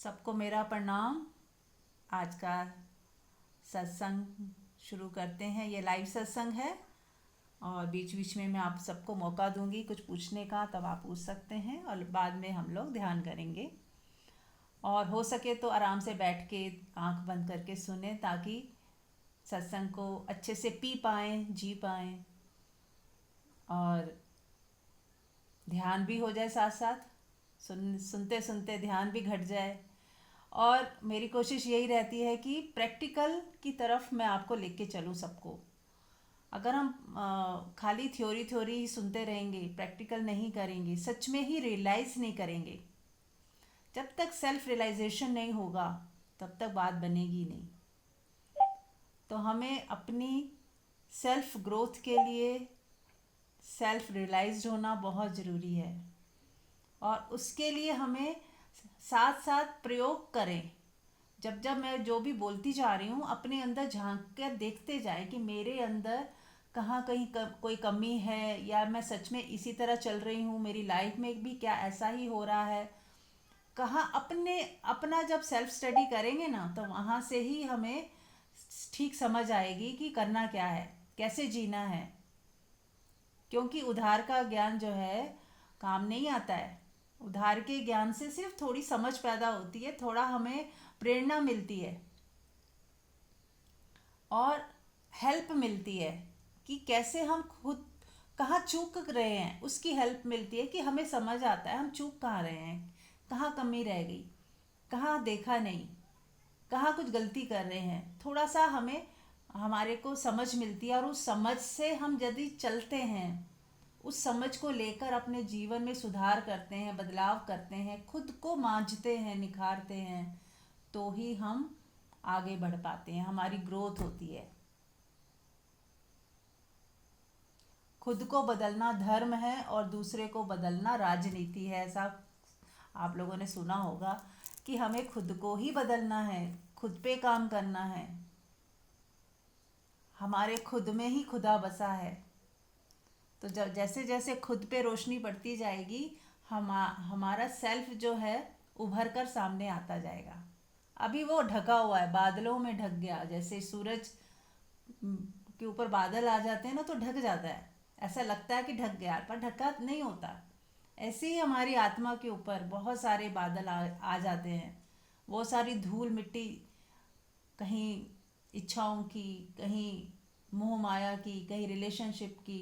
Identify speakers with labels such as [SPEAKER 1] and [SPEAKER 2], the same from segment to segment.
[SPEAKER 1] सबको मेरा प्रणाम। आज का सत्संग शुरू करते हैं। ये लाइव सत्संग है और बीच बीच में मैं आप सबको मौका दूंगी कुछ पूछने का, तब आप पूछ सकते हैं और बाद में हम लोग ध्यान करेंगे। और हो सके तो आराम से बैठ के आंख बंद करके सुने, ताकि सत्संग को अच्छे से पी पाएँ, जी पाएँ और ध्यान भी हो जाए। साथ साथ सुनते सुनते ध्यान भी घट जाए। और मेरी कोशिश यही रहती है कि प्रैक्टिकल की तरफ मैं आपको लेके चलूँ सबको। अगर हम खाली थ्योरी थ्योरी ही सुनते रहेंगे, प्रैक्टिकल नहीं करेंगे, सच में ही रियलाइज़ नहीं करेंगे, जब तक सेल्फ रियलाइजेशन नहीं होगा तब तक बात बनेगी नहीं। तो हमें अपनी सेल्फ ग्रोथ के लिए सेल्फ रियलाइज्ड होना बहुत ज़रूरी है। और उसके लिए हमें साथ साथ प्रयोग करें। जब जब मैं जो भी बोलती जा रही हूँ, अपने अंदर झांक कर देखते जाए कि मेरे अंदर कहाँ कहीं कोई कमी है, या मैं सच में इसी तरह चल रही हूँ, मेरी लाइफ में भी क्या ऐसा ही हो रहा है। कहाँ अपना जब सेल्फ स्टडी करेंगे ना, तो वहाँ से ही हमें ठीक समझ आएगी कि करना क्या है, कैसे जीना है। क्योंकि उधार का ज्ञान जो है काम नहीं आता है। उधार के ज्ञान से सिर्फ थोड़ी समझ पैदा होती है, थोड़ा हमें प्रेरणा मिलती है और हेल्प मिलती है कि कैसे हम खुद कहाँ चूक रहे हैं, उसकी हेल्प मिलती है कि हमें समझ आता है हम चूक कहाँ रहे हैं, कहाँ कमी रह गई, कहाँ देखा नहीं, कहाँ कुछ गलती कर रहे हैं। थोड़ा सा हमें हमारे को समझ मिलती है और उस समझ से हम यदि चलते हैं, उस समझ को लेकर अपने जीवन में सुधार करते हैं, बदलाव करते हैं, खुद को मांझते हैं, निखारते हैं, तो ही हम आगे बढ़ पाते हैं, हमारी ग्रोथ होती है। खुद को बदलना धर्म है और दूसरे को बदलना राजनीति है। ऐसा आप लोगों ने सुना होगा कि हमें खुद को ही बदलना है, खुद पे काम करना है। हमारे खुद में ही खुदा बसा है। तो जब जैसे जैसे खुद पे रोशनी पड़ती जाएगी, हमारा सेल्फ जो है उभर कर सामने आता जाएगा। अभी वो ढका हुआ है, बादलों में ढक गया। जैसे सूरज के ऊपर बादल आ जाते हैं ना, तो ढक जाता है, ऐसा लगता है कि ढक गया, पर ढका नहीं होता। ऐसे ही हमारी आत्मा के ऊपर बहुत सारे बादल आ जाते हैं। वो सारी धूल मिट्टी, कहीं इच्छाओं की, कहीं मोह माया की, कहीं रिलेशनशिप की,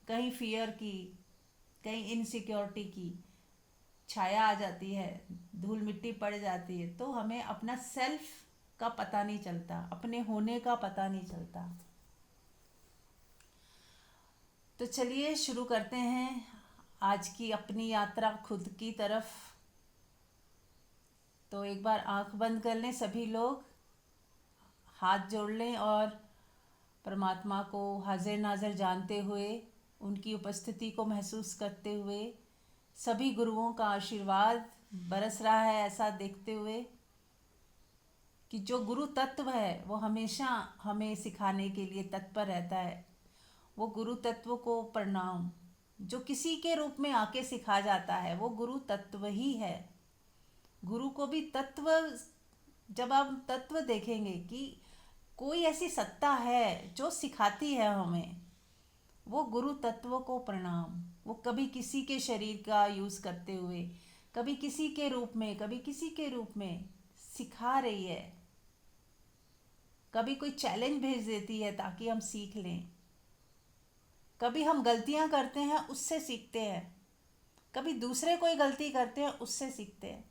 [SPEAKER 1] कहीं फियर की, कहीं इनसिक्योरिटी की छाया आ जाती है, धूल मिट्टी पड़ जाती है। तो हमें अपना सेल्फ का पता नहीं चलता, अपने होने का पता नहीं चलता। तो चलिए शुरू करते हैं आज की अपनी यात्रा खुद की तरफ। तो एक बार आंख बंद कर लें सभी लोग, हाथ जोड़ लें और परमात्मा को हाजिर नाज़र जानते हुए, उनकी उपस्थिति को महसूस करते हुए, सभी गुरुओं का आशीर्वाद बरस रहा है ऐसा देखते हुए कि जो गुरु तत्व है वो हमेशा हमें सिखाने के लिए तत्पर रहता है। वो गुरु तत्व को प्रणाम। जो किसी के रूप में आके सिखा जाता है वो गुरु तत्व ही है। गुरु को भी तत्व, जब आप तत्व देखेंगे कि कोई ऐसी सत्ता है जो सिखाती है हमें, वो गुरु तत्व को प्रणाम। वो कभी किसी के शरीर का यूज़ करते हुए, कभी किसी के रूप में, कभी किसी के रूप में सिखा रही है। कभी कोई चैलेंज भेज देती है ताकि हम सीख लें। कभी हम गलतियां करते हैं, उससे सीखते हैं। कभी दूसरे कोई गलती करते हैं, उससे सीखते हैं।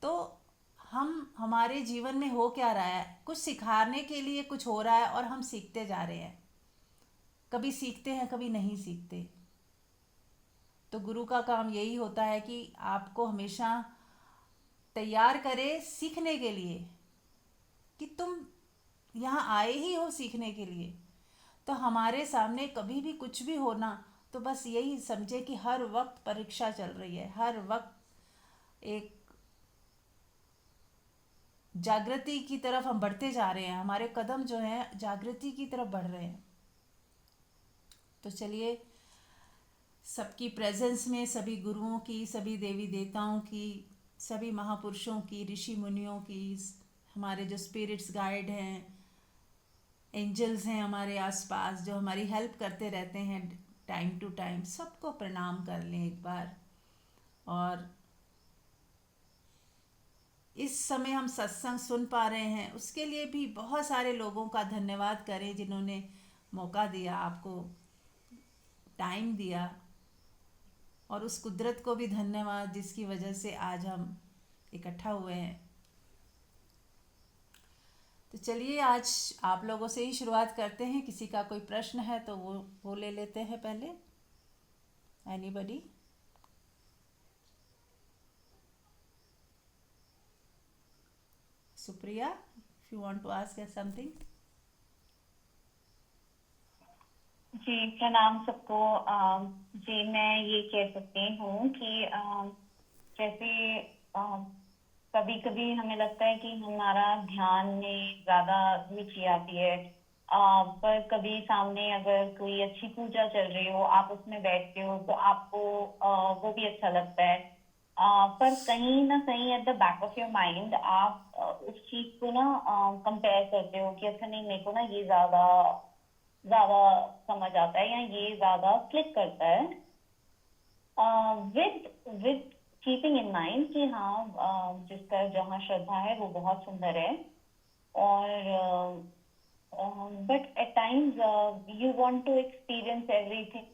[SPEAKER 1] तो हम हमारे जीवन में हो क्या रहा है, कुछ सिखाने के लिए कुछ हो रहा है और हम सीखते जा रहे हैं। कभी सीखते हैं, कभी नहीं सीखते। तो गुरु का काम यही होता है कि आपको हमेशा तैयार करे सीखने के लिए, कि तुम यहाँ आए ही हो सीखने के लिए। तो हमारे सामने कभी भी कुछ भी होना, तो बस यही समझे कि हर वक्त परीक्षा चल रही है। हर वक्त एक जागृति की तरफ हम बढ़ते जा रहे हैं। हमारे कदम जो हैं जागृति की तरफ बढ़ रहे हैं। तो चलिए सबकी प्रेजेंस में, सभी गुरुओं की, सभी देवी देवताओं की सभी महापुरुषों की, ऋषि मुनियों की, हमारे जो स्पिरिट्स गाइड हैं, एंजल्स हैं हमारे आसपास जो हमारी हेल्प करते रहते हैं टाइम टू टाइम, सबको प्रणाम कर लें एक बार। और इस समय हम सत्संग सुन पा रहे हैं उसके लिए भी बहुत सारे लोगों का धन्यवाद करें जिन्होंने मौका दिया, आपको टाइम दिया। और उस कुदरत को भी धन्यवाद जिसकी वजह से आज हम इकट्ठा हुए हैं। तो चलिए आज आप लोगों से ही शुरुआत करते हैं। किसी का कोई प्रश्न है तो वो ले लेते हैं पहले। Anybody? Supriya, if you want to ask something.
[SPEAKER 2] जी प्रणाम सबको। जी मैं ये कह सकती हूँ कि जैसे कभी कभी हमें लगता है कि हमारा ध्यान में ज्यादा रुचि आती है, पर कभी सामने अगर कोई अच्छी पूजा चल रही हो, आप उसमें बैठते हो तो आपको वो भी अच्छा लगता है। पर कहीं ना कहीं at the back of your mind आप उस चीज को ना कंपेयर करते हो कि अच्छा नहीं, मेरे को ना ये ज्यादा ज्यादा समझ आता है या ये ज्यादा क्लिक करता है, with with keeping in mind कि हाँ जिसका जहाँ श्रद्धा है वो बहुत सुंदर है। और but at times you want to experience everything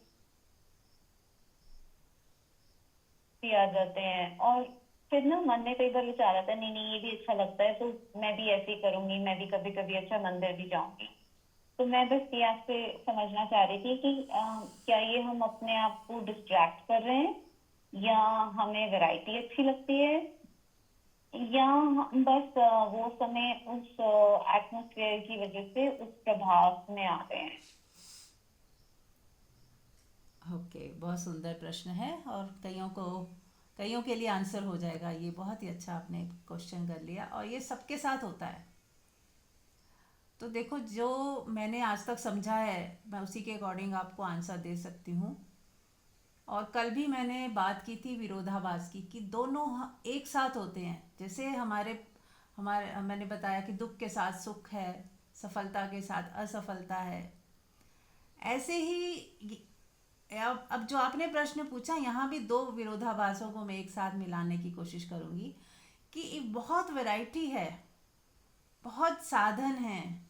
[SPEAKER 2] भी आ जाते हैं, और फिर ना मन में कई बार विचार आता है नहीं नहीं ये भी अच्छा लगता है तो मैं भी ऐसे ही करूंगी, मैं भी कभी कभी अच्छा मंदिर भी जाऊंगी। तो मैं बस ये आपसे समझना चाह रही थी कि क्या ये हम अपने आप को डिस्ट्रैक्ट कर रहे हैं, या हमें वैरायटी अच्छी लगती है, या हम बस वो समय उस एटमोसफेयर की वजह से उस प्रभाव में आ रहे हैं।
[SPEAKER 1] ओके, बहुत सुंदर प्रश्न है और कईयों के लिए आंसर हो जाएगा। ये बहुत ही अच्छा आपने क्वेश्चन कर लिया और ये सबके साथ होता है। तो देखो, जो मैंने आज तक समझा है मैं उसी के अकॉर्डिंग आपको आंसर दे सकती हूँ। और कल भी मैंने बात की थी विरोधाभास की, कि दोनों एक साथ होते हैं। जैसे हमारे हमारे मैंने बताया कि दुख के साथ सुख है, सफलता के साथ असफलता है। ऐसे ही अब जो आपने प्रश्न पूछा, यहाँ भी दो विरोधाभासों को मैं एक साथ मिलाने की कोशिश करूँगी कि बहुत वैरायटी है, बहुत साधन हैं,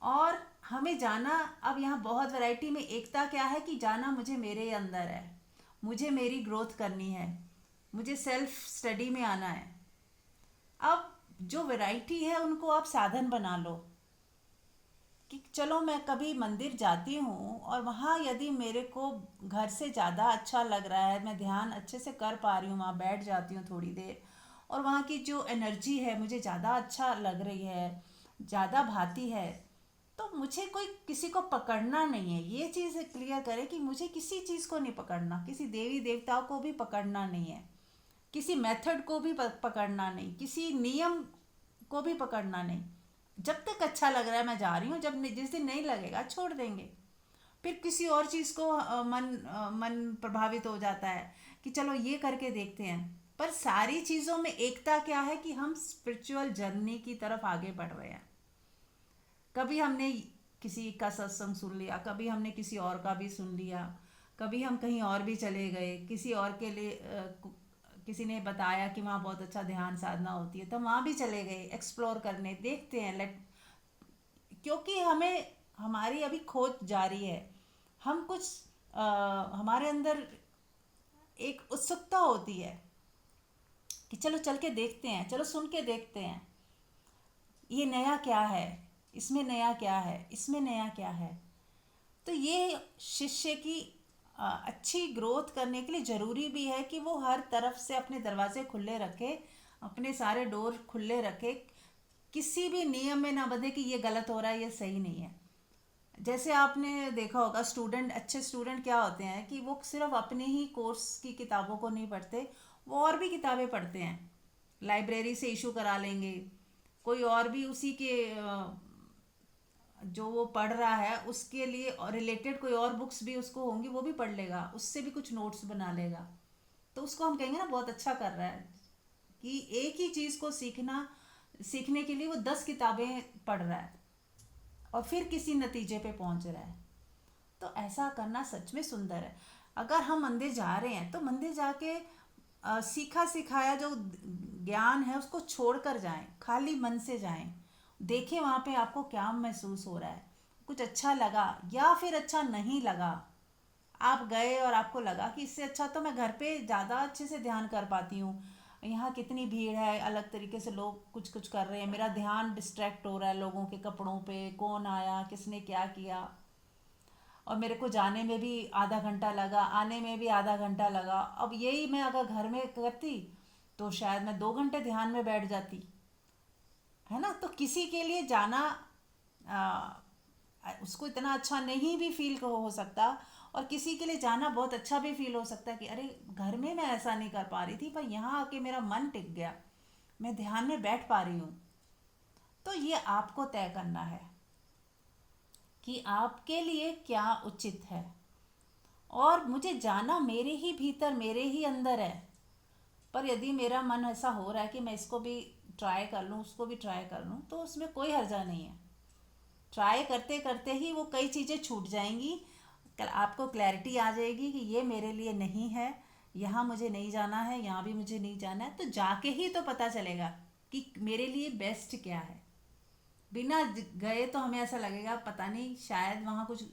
[SPEAKER 1] और हमें जाना, अब यहाँ बहुत वैरायटी में एकता क्या है कि जाना मुझे मेरे अंदर है, मुझे मेरी ग्रोथ करनी है, मुझे सेल्फ स्टडी में आना है। अब जो वैरायटी है उनको आप साधन बना लो कि चलो मैं कभी मंदिर जाती हूँ और वहाँ यदि मेरे को घर से ज़्यादा अच्छा लग रहा है, मैं ध्यान अच्छे से कर पा रही हूँ, वहाँ बैठ जाती हूँ थोड़ी देर और वहाँ की जो एनर्जी है मुझे ज़्यादा अच्छा लग रही है, ज़्यादा भाती है, तो मुझे कोई किसी को पकड़ना नहीं है। ये चीज़ क्लियर करें कि मुझे किसी चीज़ को नहीं पकड़ना, किसी देवी देवताओं को भी पकड़ना नहीं है, किसी मेथड को भी पकड़ना नहीं, किसी नियम को भी पकड़ना नहीं। जब तक अच्छा लग रहा है मैं जा रही हूँ, जब जिस दिन नहीं लगेगा छोड़ देंगे। फिर किसी और चीज़ को मन प्रभावित हो जाता है कि चलो ये करके देखते हैं। पर सारी चीज़ों में एकता क्या है कि हम स्पिरिचुअल जर्नी की तरफ आगे बढ़ रहे हैं। कभी हमने किसी का सत्संग सुन लिया, कभी हमने किसी और का भी सुन लिया, कभी हम कहीं और भी चले गए, किसी और के लिए किसी ने बताया कि वहाँ बहुत अच्छा ध्यान साधना होती है तो वहाँ भी चले गए एक्सप्लोर करने, देखते हैं। लेट क्योंकि हमें हमारी अभी खोज जारी है। हम कुछ हमारे अंदर एक उत्सुकता होती है कि चलो चल के देखते हैं, चलो सुन के देखते हैं, ये नया क्या है, इसमें नया क्या है, इसमें नया क्या है। तो ये शिष्य की अच्छी ग्रोथ करने के लिए ज़रूरी भी है कि वो हर तरफ से अपने दरवाजे खुले रखे, अपने सारे डोर खुले रखे, किसी भी नियम में ना बंधे कि ये गलत हो रहा है, ये सही नहीं है। जैसे आपने देखा होगा, स्टूडेंट, अच्छे स्टूडेंट क्या होते हैं कि वो सिर्फ अपने ही कोर्स की किताबों को नहीं पढ़ते, वो और भी किताबें पढ़ते हैं, लाइब्रेरी से इशू करा लेंगे, कोई और भी उसी के जो वो पढ़ रहा है उसके लिए और रिलेटेड कोई और बुक्स भी उसको होंगी वो भी पढ़ लेगा, उससे भी कुछ नोट्स बना लेगा। तो उसको हम कहेंगे ना बहुत अच्छा कर रहा है। कि एक ही चीज़ को सीखने के लिए वो 10 किताबें पढ़ रहा है और फिर किसी नतीजे पे पहुंच रहा है। तो ऐसा करना सच में सुंदर है। अगर हम मंदिर जा रहे हैं तो मंदिर जाके सीखा सिखाया जो ज्ञान है उसको छोड़ कर जाएं, खाली मन से जाएं। देखें वहाँ पे आपको क्या महसूस हो रहा है, कुछ अच्छा लगा या फिर अच्छा नहीं लगा। आप गए और आपको लगा कि इससे अच्छा तो मैं घर पे ज़्यादा अच्छे से ध्यान कर पाती हूँ, यहाँ कितनी भीड़ है, अलग तरीके से लोग कुछ कुछ कर रहे हैं, मेरा ध्यान डिस्ट्रैक्ट हो रहा है लोगों के कपड़ों पे, कौन आया, किसने क्या किया, और मेरे को जाने में भी आधा घंटा लगा, आने में भी आधा घंटा लगा। अब यही मैं अगर घर में करती तो शायद मैं 2 घंटे ध्यान में बैठ जाती, है ना। तो किसी के लिए जाना उसको इतना अच्छा नहीं भी फील हो सकता, और किसी के लिए जाना बहुत अच्छा भी फील हो सकता है कि अरे घर में मैं ऐसा नहीं कर पा रही थी पर यहाँ आके मेरा मन टिक गया, मैं ध्यान में बैठ पा रही हूँ। तो ये आपको तय करना है कि आपके लिए क्या उचित है। और मुझे जाना मेरे ही भीतर, मेरे ही अंदर है, पर यदि मेरा मन ऐसा हो रहा है कि मैं इसको भी ट्राई कर लूँ, उसको भी ट्राई कर लूँ, तो उसमें कोई हर्जा नहीं है। ट्राई करते करते ही वो कई चीज़ें छूट जाएंगी, आपको क्लैरिटी आ जाएगी कि ये मेरे लिए नहीं है, यहाँ मुझे नहीं जाना है, यहाँ भी मुझे नहीं जाना है। तो जाके ही तो पता चलेगा कि मेरे लिए बेस्ट क्या है। बिना गए तो हमें ऐसा लगेगा पता नहीं, शायद वहाँ कुछ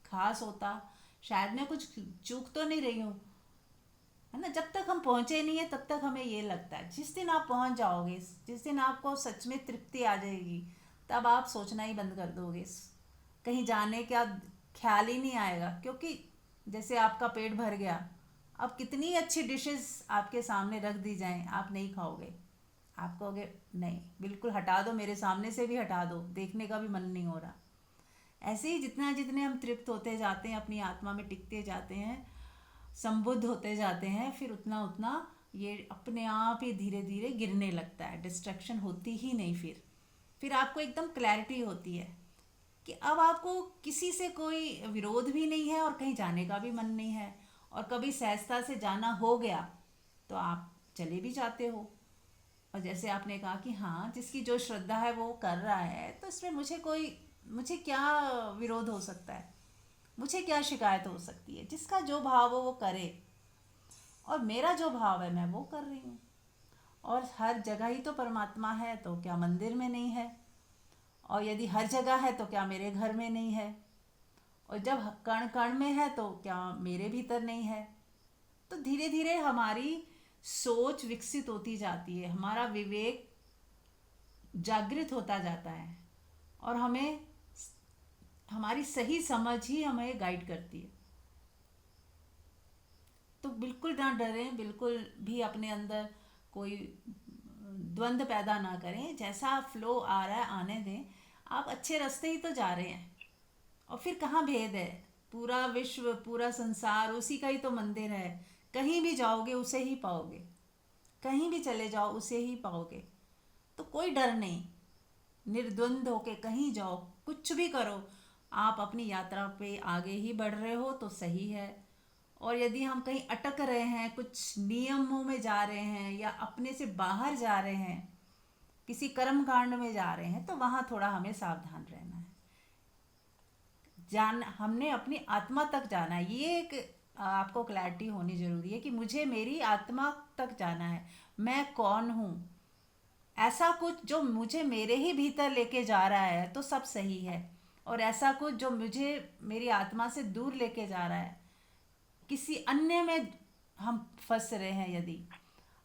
[SPEAKER 1] खास होता, शायद मैं कुछ चूक तो नहीं रही हूँ, है ना। जब तक हम पहुँचे नहीं है तब तक हमें ये लगता है। जिस दिन आप पहुँच जाओगे, जिस दिन आपको सच में तृप्ति आ जाएगी, तब आप सोचना ही बंद कर दोगे, कहीं जाने का ख्याल ही नहीं आएगा। क्योंकि जैसे आपका पेट भर गया, अब कितनी अच्छी डिशेस आपके सामने रख दी जाएं, आप नहीं खाओगे। आप कहोगे नहीं, बिल्कुल हटा दो, मेरे सामने से भी हटा दो, देखने का भी मन नहीं हो रहा। ऐसे ही जितना जितने हम तृप्त होते जाते हैं, अपनी आत्मा में टिकते जाते हैं, संबुद्ध होते जाते हैं, फिर उतना उतना ये अपने आप ही धीरे धीरे गिरने लगता है, डिस्ट्रैक्शन होती ही नहीं। फिर आपको एकदम क्लैरिटी होती है कि अब आपको किसी से कोई विरोध भी नहीं है और कहीं जाने का भी मन नहीं है। और कभी सहजता से जाना हो गया तो आप चले भी जाते हो। और जैसे आपने कहा कि हाँ, जिसकी जो श्रद्धा है वो कर रहा है, तो इसमें मुझे क्या विरोध हो सकता है, मुझे क्या शिकायत हो सकती है। जिसका जो भाव हो वो करे, और मेरा जो भाव है मैं वो कर रही हूँ। और हर जगह ही तो परमात्मा है, तो क्या मंदिर में नहीं है? और यदि हर जगह है तो क्या मेरे घर में नहीं है? और जब कण कण में है तो क्या मेरे भीतर नहीं है? तो धीरे धीरे हमारी सोच विकसित होती जाती है, हमारा विवेक जागृत होता जाता है, और हमारी सही समझ ही हमें गाइड करती है। तो बिल्कुल ना डरें, बिल्कुल भी अपने अंदर कोई द्वंद्व पैदा ना करें। जैसा फ्लो आ रहा है आने दें, आप अच्छे रास्ते ही तो जा रहे हैं। और फिर कहाँ भेद है, पूरा विश्व, पूरा संसार उसी का ही तो मंदिर है। कहीं भी जाओगे उसे ही पाओगे, कहीं भी चले जाओ उसे ही पाओगे। तो कोई डर नहीं, निर्द्वंद होके कहीं जाओ, कुछ भी करो, आप अपनी यात्रा पे आगे ही बढ़ रहे हो तो सही है। और यदि हम कहीं अटक रहे हैं, कुछ नियमों में जा रहे हैं या अपने से बाहर जा रहे हैं, किसी कर्म कांड में जा रहे हैं, तो वहाँ थोड़ा हमें सावधान रहना है। हमने अपनी आत्मा तक जाना है, ये एक आपको क्लैरिटी होनी ज़रूरी है कि मुझे मेरी आत्मा तक जाना है। मैं कौन हूँ, ऐसा कुछ जो मुझे मेरे ही भीतर लेके जा रहा है तो सब सही है। और ऐसा कुछ जो मुझे मेरी आत्मा से दूर लेके जा रहा है, किसी अन्य में हम फंस रहे हैं, यदि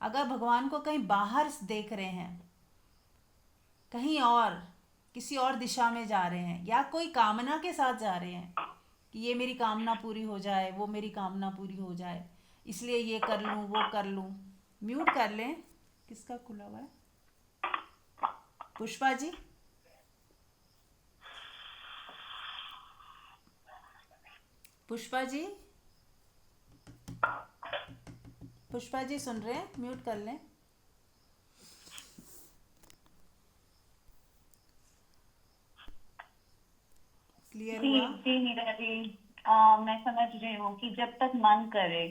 [SPEAKER 1] अगर भगवान को कहीं बाहर देख रहे हैं, कहीं और किसी और दिशा में जा रहे हैं, या कोई कामना के साथ जा रहे हैं कि ये मेरी कामना पूरी हो जाए, वो मेरी कामना पूरी हो जाए, इसलिए ये कर लूँ वो कर लूँ। म्यूट कर लें, किसका खुला हुआ है? पुष्पा जी, पुष्पा जी, पुष्पा जी सुन रहे हैं? म्यूट कर लें। क्लियर
[SPEAKER 2] जी
[SPEAKER 1] हुआ?
[SPEAKER 2] जी मीरा जी, मैं समझ रही हूँ कि जब तक मन करे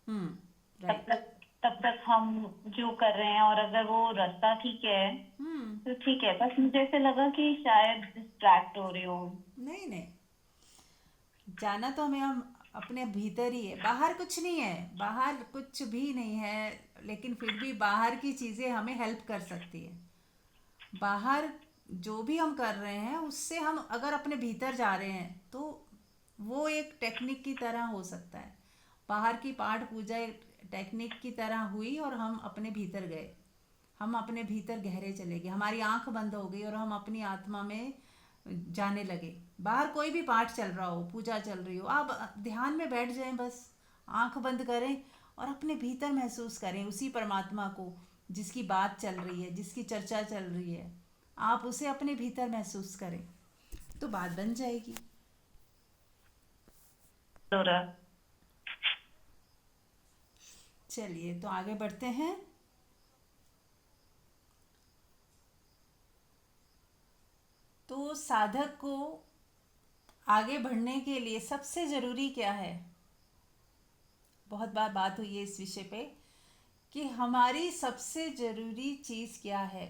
[SPEAKER 1] हम्म,
[SPEAKER 2] तब
[SPEAKER 1] राइट।
[SPEAKER 2] तक तब तक हम जो कर रहे हैं, और अगर वो रास्ता ठीक है
[SPEAKER 1] हम्म।
[SPEAKER 2] तो ठीक है। बस मुझे ऐसे लगा कि शायद डिस्ट्रैक्ट हो रही हूँ।
[SPEAKER 1] नहीं नहीं, जाना तो हमें हम अपने भीतर ही है, बाहर कुछ नहीं है, बाहर कुछ भी नहीं है। लेकिन फिर भी बाहर की चीज़ें हमें हेल्प कर सकती है। बाहर जो भी हम कर रहे हैं उससे हम अगर अपने भीतर जा रहे हैं तो वो एक टेक्निक की तरह हो सकता है। बाहर की पाठ पूजा एक टेक्निक की तरह हुई और हम अपने भीतर गए, हम अपने भीतर गहरे चले गए, हमारी आंख बंद हो गई और हम अपनी आत्मा में जाने लगे। बाहर कोई भी पाठ चल रहा हो, पूजा चल रही हो, आप ध्यान में बैठ जाएं, बस आंख बंद करें और अपने भीतर महसूस करें उसी परमात्मा को जिसकी बात चल रही है, जिसकी चर्चा चल रही है। आप उसे अपने भीतर महसूस करें तो बात बन जाएगी।
[SPEAKER 2] हो रहा।
[SPEAKER 1] चलिए तो आगे बढ़ते हैं। तो साधक को आगे बढ़ने के लिए सबसे ज़रूरी क्या है? बहुत बार बात हुई है इस विषय पे कि हमारी सबसे ज़रूरी चीज़ क्या है।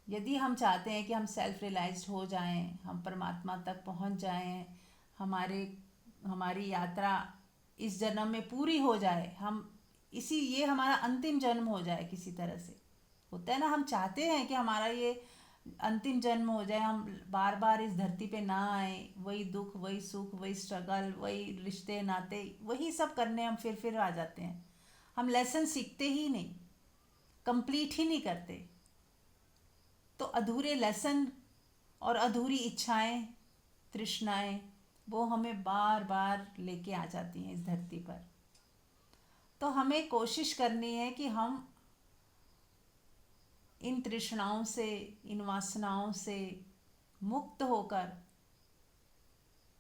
[SPEAKER 1] यदि हम चाहते हैं कि हम सेल्फ रियलाइज्ड हो जाएं, हम परमात्मा तक पहुंच जाएं, हमारे हमारी यात्रा इस जन्म में पूरी हो जाए, हम इसी ये हमारा अंतिम जन्म हो जाए किसी तरह से। होता है ना, हम चाहते हैं कि हमारा ये अंतिम जन्म हो जाए, हम बार बार इस धरती पे ना आए, वही दुख वही सुख वही स्ट्रगल वही रिश्ते नाते वही सब करने हम फिर आ जाते हैं। हम लेसन सीखते ही नहीं, कंप्लीट ही नहीं करते। तो अधूरे लेसन और अधूरी इच्छाएं, तृष्णाएं, वो हमें बार बार लेके आ जाती हैं इस धरती पर। तो हमें कोशिश करनी है कि हम इन तृष्णाओं से, इन वासनाओं से मुक्त होकर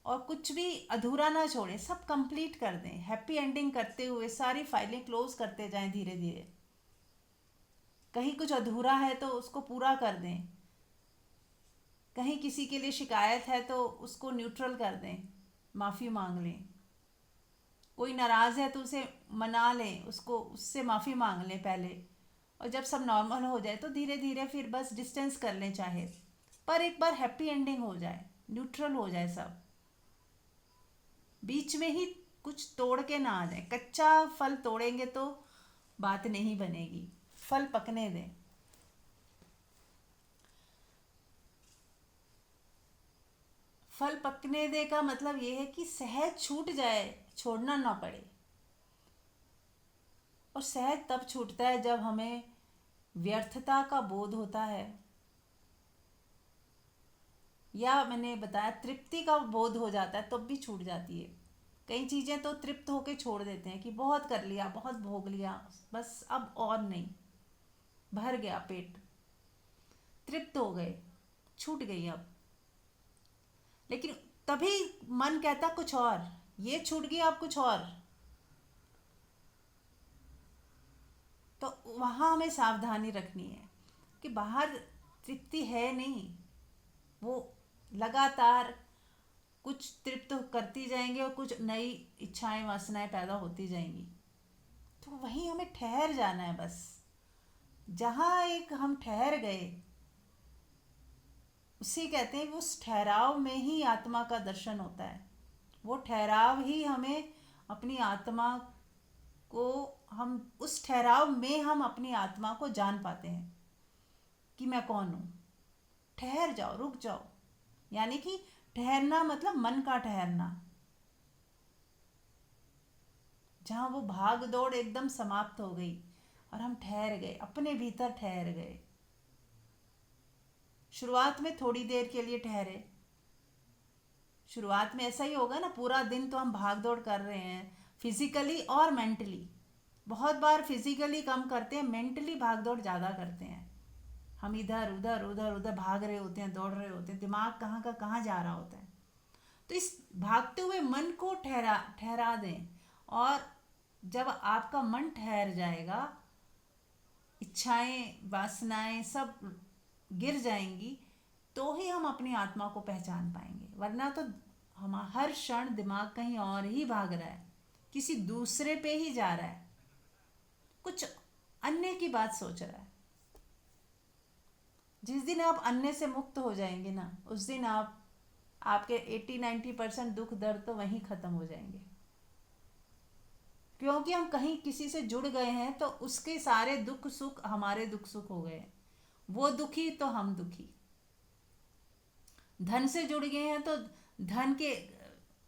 [SPEAKER 1] और कुछ भी अधूरा ना छोड़ें, सब कंप्लीट कर दें, हैप्पी एंडिंग करते हुए सारी फाइलें क्लोज करते जाएं धीरे धीरे। कहीं कुछ अधूरा है तो उसको पूरा कर दें, कहीं किसी के लिए शिकायत है तो उसको न्यूट्रल कर दें, माफ़ी मांग लें। कोई नाराज़ है तो उसे मना लें, उसको उससे माफ़ी मांग लें पहले। और जब सब नॉर्मल हो जाए तो धीरे धीरे फिर बस डिस्टेंस कर लें चाहे, पर एक बार हैप्पी एंडिंग हो जाए, न्यूट्रल हो जाए सब, बीच में ही कुछ तोड़ के ना आ जाए। कच्चा फल तोड़ेंगे तो बात नहीं बनेगी, फल पकने दें। फल पकने दे का मतलब ये है कि सहज छूट जाए, छोड़ना ना पड़े। और सहज तब छूटता है जब हमें व्यर्थता का बोध होता है, या मैंने बताया तृप्ति का बोध हो जाता है, तब भी छूट जाती है। कई चीज़ें तो तृप्त होके छोड़ देते हैं कि बहुत कर लिया, बहुत भोग लिया, बस अब और नहीं, भर गया पेट, तृप्त हो गए, छूट गई अब। लेकिन तभी मन कहता कुछ और, ये छूट गया अब कुछ और। तो वहाँ हमें सावधानी रखनी है कि बाहर तृप्ति है नहीं, वो लगातार कुछ तृप्त करती जाएंगे और कुछ नई इच्छाएं वासनाएं पैदा होती जाएंगी। तो वहीं हमें ठहर जाना है बस। जहाँ एक हम ठहर गए उसी कहते हैं, उस ठहराव में ही आत्मा का दर्शन होता है। वो ठहराव ही हमें अपनी आत्मा को, हम उस ठहराव में हम अपनी आत्मा को जान पाते हैं कि मैं कौन हूँ। ठहर जाओ, रुक जाओ, यानी कि ठहरना मतलब मन का ठहरना, जहाँ वो भाग दौड़ एकदम समाप्त हो गई और हम ठहर गए, अपने भीतर ठहर गए। शुरुआत में थोड़ी देर के लिए ठहरे, शुरुआत में ऐसा ही होगा ना, पूरा दिन तो हम भाग दौड़ कर रहे हैं फिजिकली और मेंटली। बहुत बार फिजिकली कम करते हैं, मेंटली भाग दौड़ ज़्यादा करते हैं। हम इधर उधर उधर उधर भाग रहे होते हैं, दौड़ रहे होते हैं, दिमाग कहाँ का कहाँ जा रहा होता है। तो इस भागते हुए मन को ठहरा ठहरा दें, और जब आपका मन ठहर जाएगा, इच्छाएं वासनाएं सब गिर जाएंगी, तो ही हम अपनी आत्मा को पहचान पाएंगे। वरना तो हम हर क्षण दिमाग कहीं और ही भाग रहा है, किसी दूसरे पे ही जा रहा है। कुछ अन्य की बात सोच रहा है। जिस दिन आप अन्य से मुक्त हो जाएंगे ना, उस दिन आपके 80-90% दुख दर्द तो वहीं ख़त्म हो जाएंगे। क्योंकि हम कहीं किसी से जुड़ गए हैं तो उसके सारे दुख सुख हमारे दुख सुख हो गए हैं। वो दुखी तो हम दुखी। धन से जुड़ गए हैं तो धन के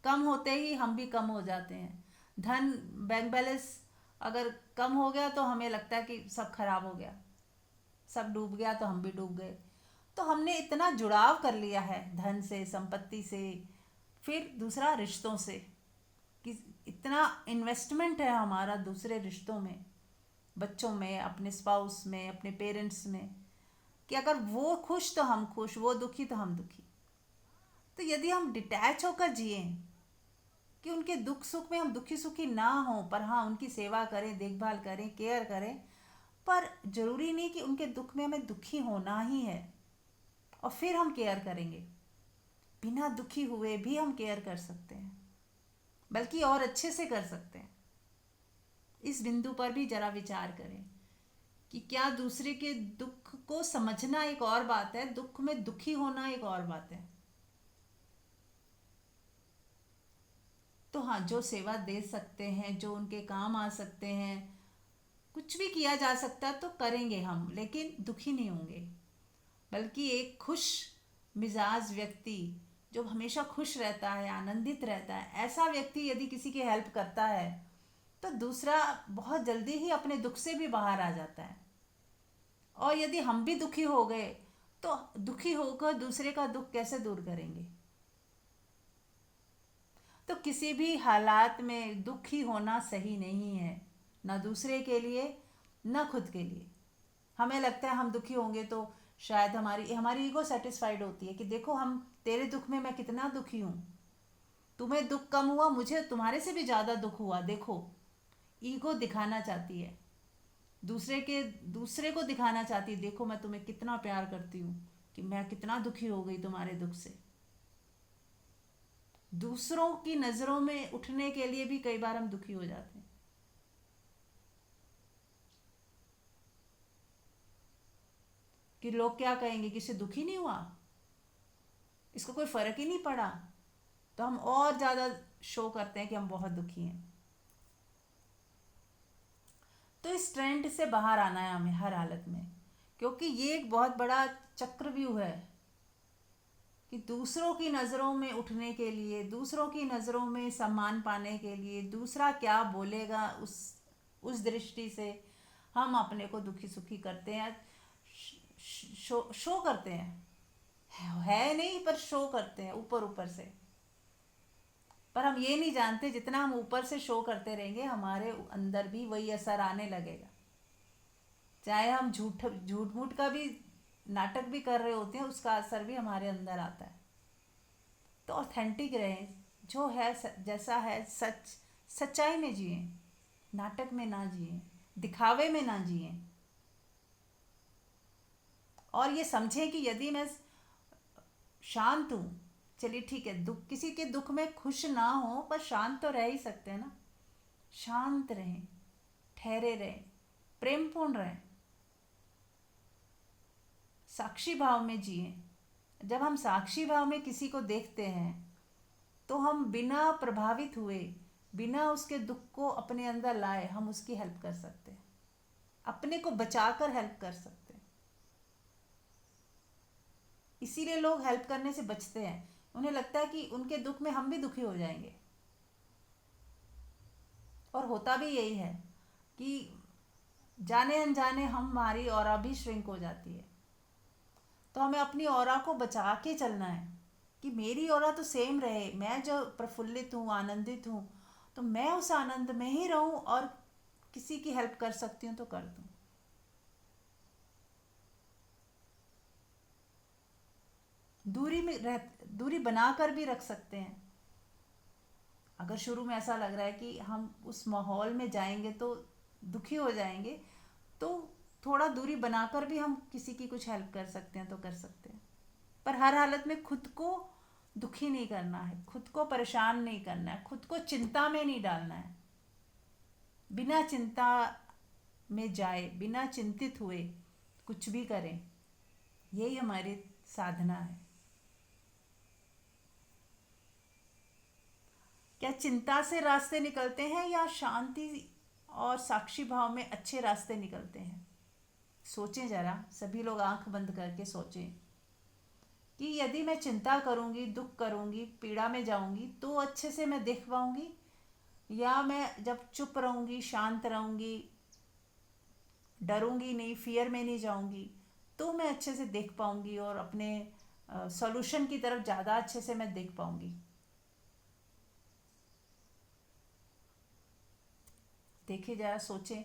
[SPEAKER 1] कम होते ही हम भी कम हो जाते हैं। धन बैंक बैलेंस अगर कम हो गया तो हमें लगता है कि सब खराब हो गया, सब डूब गया तो हम भी डूब गए। तो हमने इतना जुड़ाव कर लिया है धन से, संपत्ति से, फिर दूसरा रिश्तों से, कि इतना इन्वेस्टमेंट है हमारा दूसरे रिश्तों में, बच्चों में, अपने स्पाउस में, अपने पेरेंट्स में, कि अगर वो खुश तो हम खुश, वो दुखी तो हम दुखी। तो यदि हम डिटैच होकर जिए कि उनके दुख सुख में हम दुखी सुखी ना हो, पर हाँ उनकी सेवा करें, देखभाल करें, केयर करें, पर जरूरी नहीं कि उनके दुख में हमें दुखी होना ही है और फिर हम केयर करेंगे। बिना दुखी हुए भी हम केयर कर सकते हैं, बल्कि और अच्छे से कर सकते हैं। इस बिंदु पर भी जरा विचार करें कि क्या दूसरे के दुख को समझना एक और बात है, दुख में दुखी होना एक और बात है। तो हाँ, जो सेवा दे सकते हैं, जो उनके काम आ सकते हैं, कुछ भी किया जा सकता है तो करेंगे हम, लेकिन दुखी नहीं होंगे। बल्कि एक खुश मिजाज व्यक्ति जो हमेशा खुश रहता है, आनंदित रहता है, ऐसा व्यक्ति यदि किसी की हेल्प करता है तो दूसरा बहुत जल्दी ही अपने दुख से भी बाहर आ जाता है। और यदि हम भी दुखी हो गए तो दुखी होकर दूसरे का दुख कैसे दूर करेंगे। तो किसी भी हालात में दुखी होना सही नहीं है, ना दूसरे के लिए ना खुद के लिए। हमें लगता है हम दुखी होंगे तो शायद हमारी ईगो सेटिस्फाइड होती है कि देखो हम तेरे दुख में मैं कितना दुखी हूँ, तुम्हें दुख कम हुआ, मुझे तुम्हारे से भी ज़्यादा दुख हुआ, देखो। ईगो दिखाना चाहती है, दूसरे को दिखाना चाहती है, देखो मैं तुम्हें कितना प्यार करती हूँ, कि मैं कितना दुखी हो गई तुम्हारे दुख से। दूसरों की नज़रों में उठने के लिए भी कई बार हम दुखी हो जाते हैं। कि लोग क्या कहेंगे, कि इसे दुखी नहीं हुआ, इसको कोई फर्क ही नहीं पड़ा, तो हम और ज़्यादा शो करते हैं कि हम बहुत दुखी हैं। तो इस ट्रेंड से बाहर आना है हमें हर हालत में, क्योंकि ये एक बहुत बड़ा चक्रव्यूह है कि दूसरों की नज़रों में उठने के लिए, दूसरों की नज़रों में सम्मान पाने के लिए, दूसरा क्या बोलेगा उस दृष्टि से हम अपने को दुखी सुखी करते हैं, शो करते हैं। है नहीं, पर शो करते हैं ऊपर ऊपर से। पर हम ये नहीं जानते जितना हम ऊपर से शो करते रहेंगे हमारे अंदर भी वही असर आने लगेगा। चाहे हम झूठ झूठ मूठ का भी नाटक भी कर रहे होते हैं, उसका असर भी हमारे अंदर आता है। तो ऑथेंटिक रहें, जो है जैसा है सच्चाई में जिए, नाटक में ना जिए, दिखावे में ना जिए। और ये समझें कि यदि मैं शांत हूँ, चलिए ठीक है, दुख किसी के दुख में खुश ना हो, पर शांत तो रह ही सकते हैं ना। शांत रहें, ठहरे रहें, प्रेमपूर्ण रहें, साक्षी भाव में जिए। जब हम साक्षी भाव में किसी को देखते हैं तो हम बिना प्रभावित हुए, बिना उसके दुख को अपने अंदर लाए, हम उसकी हेल्प कर सकते हैं, अपने को बचाकर हेल्प कर सकते हैं। इसीलिए लोग हेल्प करने से बचते हैं, उन्हें लगता है कि उनके दुख में हम भी दुखी हो जाएंगे। और होता भी यही है कि जाने अनजाने हमारी ऑरा भी श्रिंक हो जाती है। तो हमें अपनी ऑरा को बचा के चलना है कि मेरी ऑरा तो सेम रहे, मैं जो प्रफुल्लित हूँ, आनंदित हूँ, तो मैं उस आनंद में ही रहूँ, और किसी की हेल्प कर सकती हूँ तो कर दूँ। दूरी बनाकर भी रख सकते हैं। अगर शुरू में ऐसा लग रहा है कि हम उस माहौल में जाएंगे तो दुखी हो जाएंगे, तो थोड़ा दूरी बनाकर भी हम किसी की कुछ हेल्प कर सकते हैं तो कर सकते हैं। पर हर हालत में खुद को दुखी नहीं करना है, खुद को परेशान नहीं करना है, खुद को चिंता में नहीं डालना है। बिना चिंता में जाए, बिना चिंतित हुए कुछ भी करें, यही हमारी साधना है। क्या चिंता से रास्ते निकलते हैं या शांति और साक्षी भाव में अच्छे रास्ते निकलते हैं? सोचें जरा, सभी लोग आंख बंद करके सोचें कि यदि मैं चिंता करूंगी, दुख करूंगी, पीड़ा में जाऊंगी तो अच्छे से मैं देख पाऊंगी, या मैं जब चुप रहूंगी, शांत रहूंगी, डरूंगी नहीं, फियर में नहीं जाऊंगी, तो मैं अच्छे से देख पाऊंगी और अपने सॉल्यूशन की तरफ ज़्यादा अच्छे से मैं देख पाऊंगी। देखिए जरा, सोचें।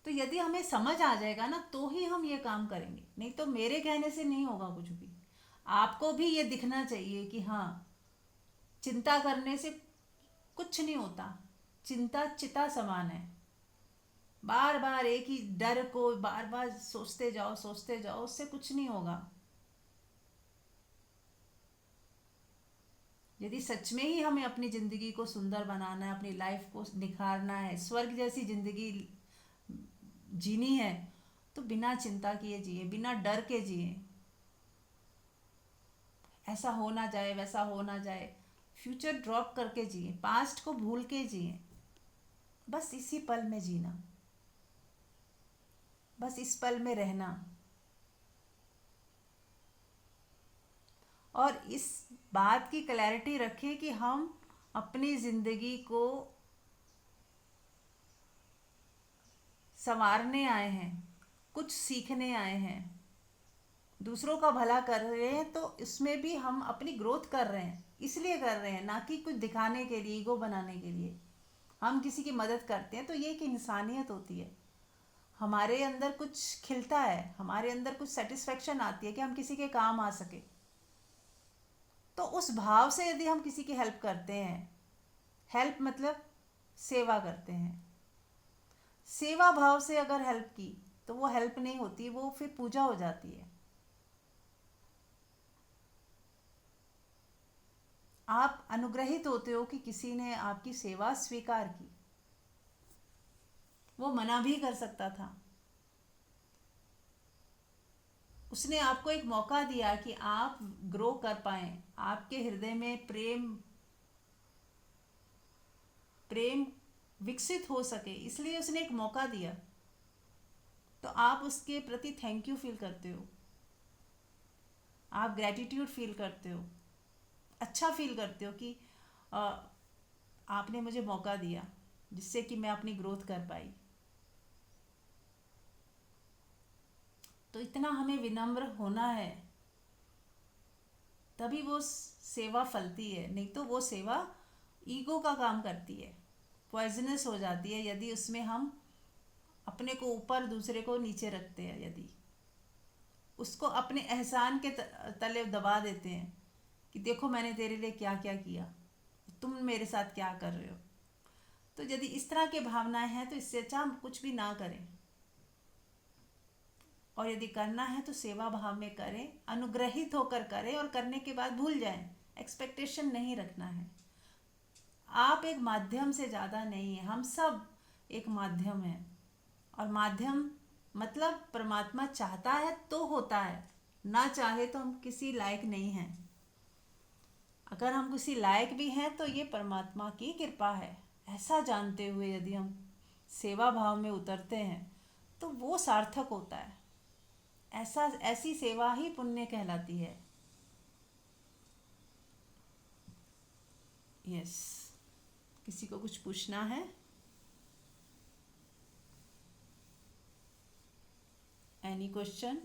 [SPEAKER 1] तो यदि हमें समझ आ जाएगा ना तो ही हम ये काम करेंगे, नहीं तो मेरे कहने से नहीं होगा कुछ भी। आपको भी ये दिखना चाहिए कि हाँ, चिंता करने से कुछ नहीं होता। चिंता चिता समान है, बार बार एक ही डर को बार बार सोचते जाओ, उससे कुछ नहीं होगा। यदि सच में ही हमें अपनी ज़िंदगी को सुंदर बनाना है, अपनी लाइफ को निखारना है, स्वर्ग जैसी ज़िंदगी जीनी है, तो बिना चिंता किए जिए, बिना डर के जिए। ऐसा हो ना जाए, वैसा हो ना जाए, फ्यूचर ड्रॉप करके जिए, पास्ट को भूल के जिए, बस इसी पल में जीना, बस इस पल में रहना। और इस बात की क्लैरिटी रखें कि हम अपनी ज़िंदगी को संवारने आए हैं, कुछ सीखने आए हैं। दूसरों का भला कर रहे हैं तो इसमें भी हम अपनी ग्रोथ कर रहे हैं, इसलिए कर रहे हैं, ना कि कुछ दिखाने के लिए, ईगो बनाने के लिए। हम किसी की मदद करते हैं तो ये एक इंसानियत होती है, हमारे अंदर कुछ खिलता है, हमारे अंदर कुछ सेटिस्फेक्शन आती है कि हम किसी के काम आ सके। तो उस भाव से यदि हम किसी की हेल्प करते हैं, हेल्प मतलब सेवा करते हैं, सेवा भाव से अगर हेल्प की तो वो हेल्प नहीं होती, वो फिर पूजा हो जाती है। आप अनुग्रहित होते हो कि किसी ने आपकी सेवा स्वीकार की, वो मना भी कर सकता था। उसने आपको एक मौका दिया कि आप ग्रो कर पाएं, आपके हृदय में प्रेम प्रेम विकसित हो सके, इसलिए उसने एक मौका दिया। तो आप उसके प्रति थैंक यू फील करते हो, आप ग्रैटिट्यूड फील करते हो, अच्छा फील करते हो कि आ, आपने मुझे मौका दिया जिससे कि मैं अपनी ग्रोथ कर पाई। तो इतना हमें विनम्र होना है, तभी वो सेवा फलती है, नहीं तो वो सेवा ईगो का काम करती है, पॉइजनस हो जाती है यदि उसमें हम अपने को ऊपर, दूसरे को नीचे रखते हैं, यदि उसको अपने एहसान के तले दबा देते हैं कि देखो मैंने तेरे लिए क्या क्या किया, तुम मेरे साथ क्या कर रहे हो। तो यदि इस तरह के भावनाएं हैं तो इससे अच्छा हम कुछ भी ना करें, और यदि करना है तो सेवा भाव में करें, अनुग्रहित होकर करें, और करने के बाद भूल जाएं, एक्सपेक्टेशन नहीं रखना है। आप एक माध्यम से ज़्यादा नहीं है, हम सब एक माध्यम है, और माध्यम मतलब परमात्मा चाहता है तो होता है, ना चाहे तो हम किसी लायक नहीं हैं। अगर हम किसी लायक भी हैं तो ये परमात्मा की कृपा है, ऐसा जानते हुए यदि हम सेवा भाव में उतरते हैं तो वो सार्थक होता है। ऐसा, ऐसी सेवा ही पुण्य कहलाती है। यस, किसी को कुछ पूछना है? Any question?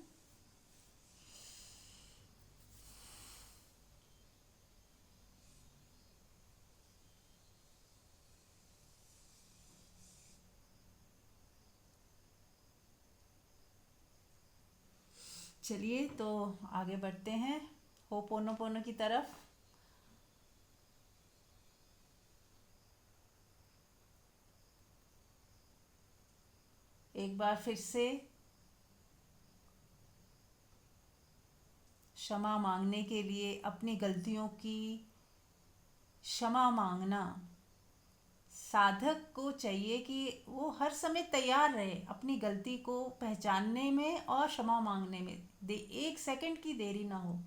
[SPEAKER 1] चलिए तो आगे बढ़ते हैं होपोनोपोनो की तरफ। एक बार फिर से क्षमा मांगने के लिए, अपनी गलतियों की क्षमा मांगना साधक को चाहिए कि वो हर समय तैयार रहे अपनी गलती को पहचानने में और क्षमा मांगने में। दे 1 सेकंड की देरी ना हो।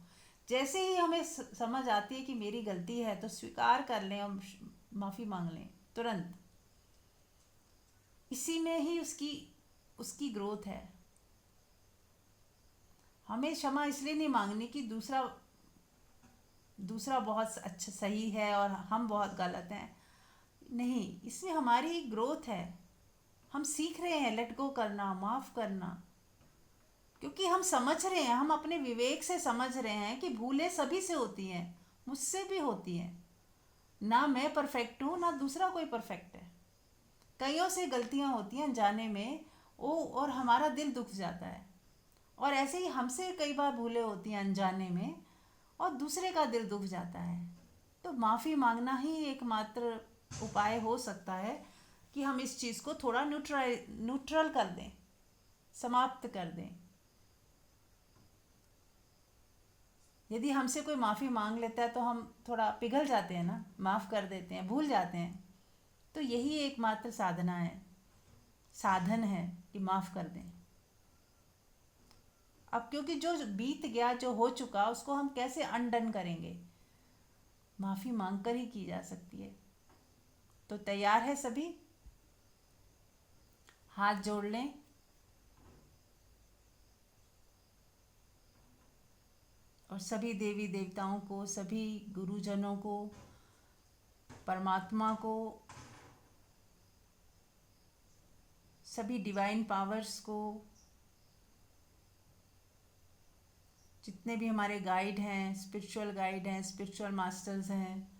[SPEAKER 1] जैसे ही हमें समझ आती है कि मेरी गलती है तो स्वीकार कर लें और माफ़ी मांग लें तुरंत। इसी में ही उसकी उसकी ग्रोथ है। हमें क्षमा इसलिए नहीं मांगनी कि दूसरा दूसरा बहुत अच्छा सही है और हम बहुत गलत हैं। नहीं, इसमें हमारी ग्रोथ है। हम सीख रहे हैं लेट गो करना, माफ़ करना, क्योंकि हम समझ रहे हैं, हम अपने विवेक से समझ रहे हैं कि भूलें सभी से होती हैं, मुझसे भी होती हैं। ना मैं परफेक्ट हूँ ना दूसरा कोई परफेक्ट है। कईयों से गलतियाँ होती हैं अनजाने में, ओ और हमारा दिल दुख जाता है। और ऐसे ही हमसे कई बार भूलें होती हैं अनजाने में और दूसरे का दिल दुख जाता है। तो माफ़ी मांगना ही एकमात्र उपाय हो सकता है कि हम इस चीज़ को थोड़ा न्यूट्रल कर दें, समाप्त कर दें। यदि हमसे कोई माफ़ी मांग लेता है तो हम थोड़ा पिघल जाते हैं ना, माफ़ कर देते हैं, भूल जाते हैं। तो यही एकमात्र साधना है, साधन है कि माफ़ कर दें। अब क्योंकि जो बीत गया, जो हो चुका, उसको हम कैसे अनडन करेंगे? माफ़ी मांग कर ही की जा सकती है। तो तैयार है सभी? हाथ जोड़ लें। और सभी देवी देवताओं को, सभी गुरुजनों को, परमात्मा को, सभी डिवाइन पावर्स को, जितने भी हमारे गाइड हैं, स्पिरिचुअल मास्टर्स हैं,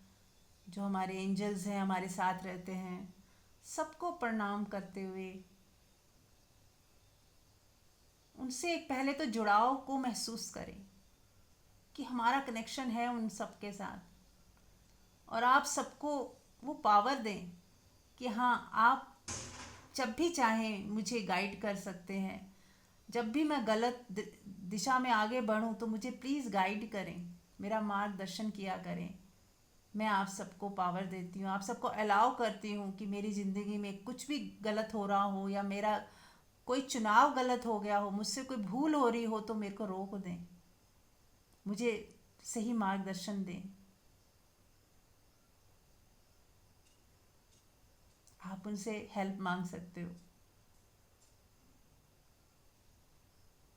[SPEAKER 1] जो हमारे एंजल्स हैं, हमारे साथ रहते हैं, सबको प्रणाम करते हुए उनसे एक पहले तो जुड़ाव को महसूस करें कि हमारा कनेक्शन है उन सब के साथ। और आप सबको वो पावर दें कि हाँ, आप जब भी चाहें मुझे गाइड कर सकते हैं। जब भी मैं गलत दिशा में आगे बढ़ूं तो मुझे प्लीज़ गाइड करें, मेरा मार्गदर्शन किया करें। मैं आप सबको पावर देती हूँ, आप सबको अलाउ करती हूँ कि मेरी ज़िंदगी में कुछ भी गलत हो रहा हो या मेरा कोई चुनाव गलत हो गया हो, मुझसे कोई भूल हो रही हो तो मेरे को रोक दें, मुझे सही मार्गदर्शन दें। आप उनसे हेल्प मांग सकते हो।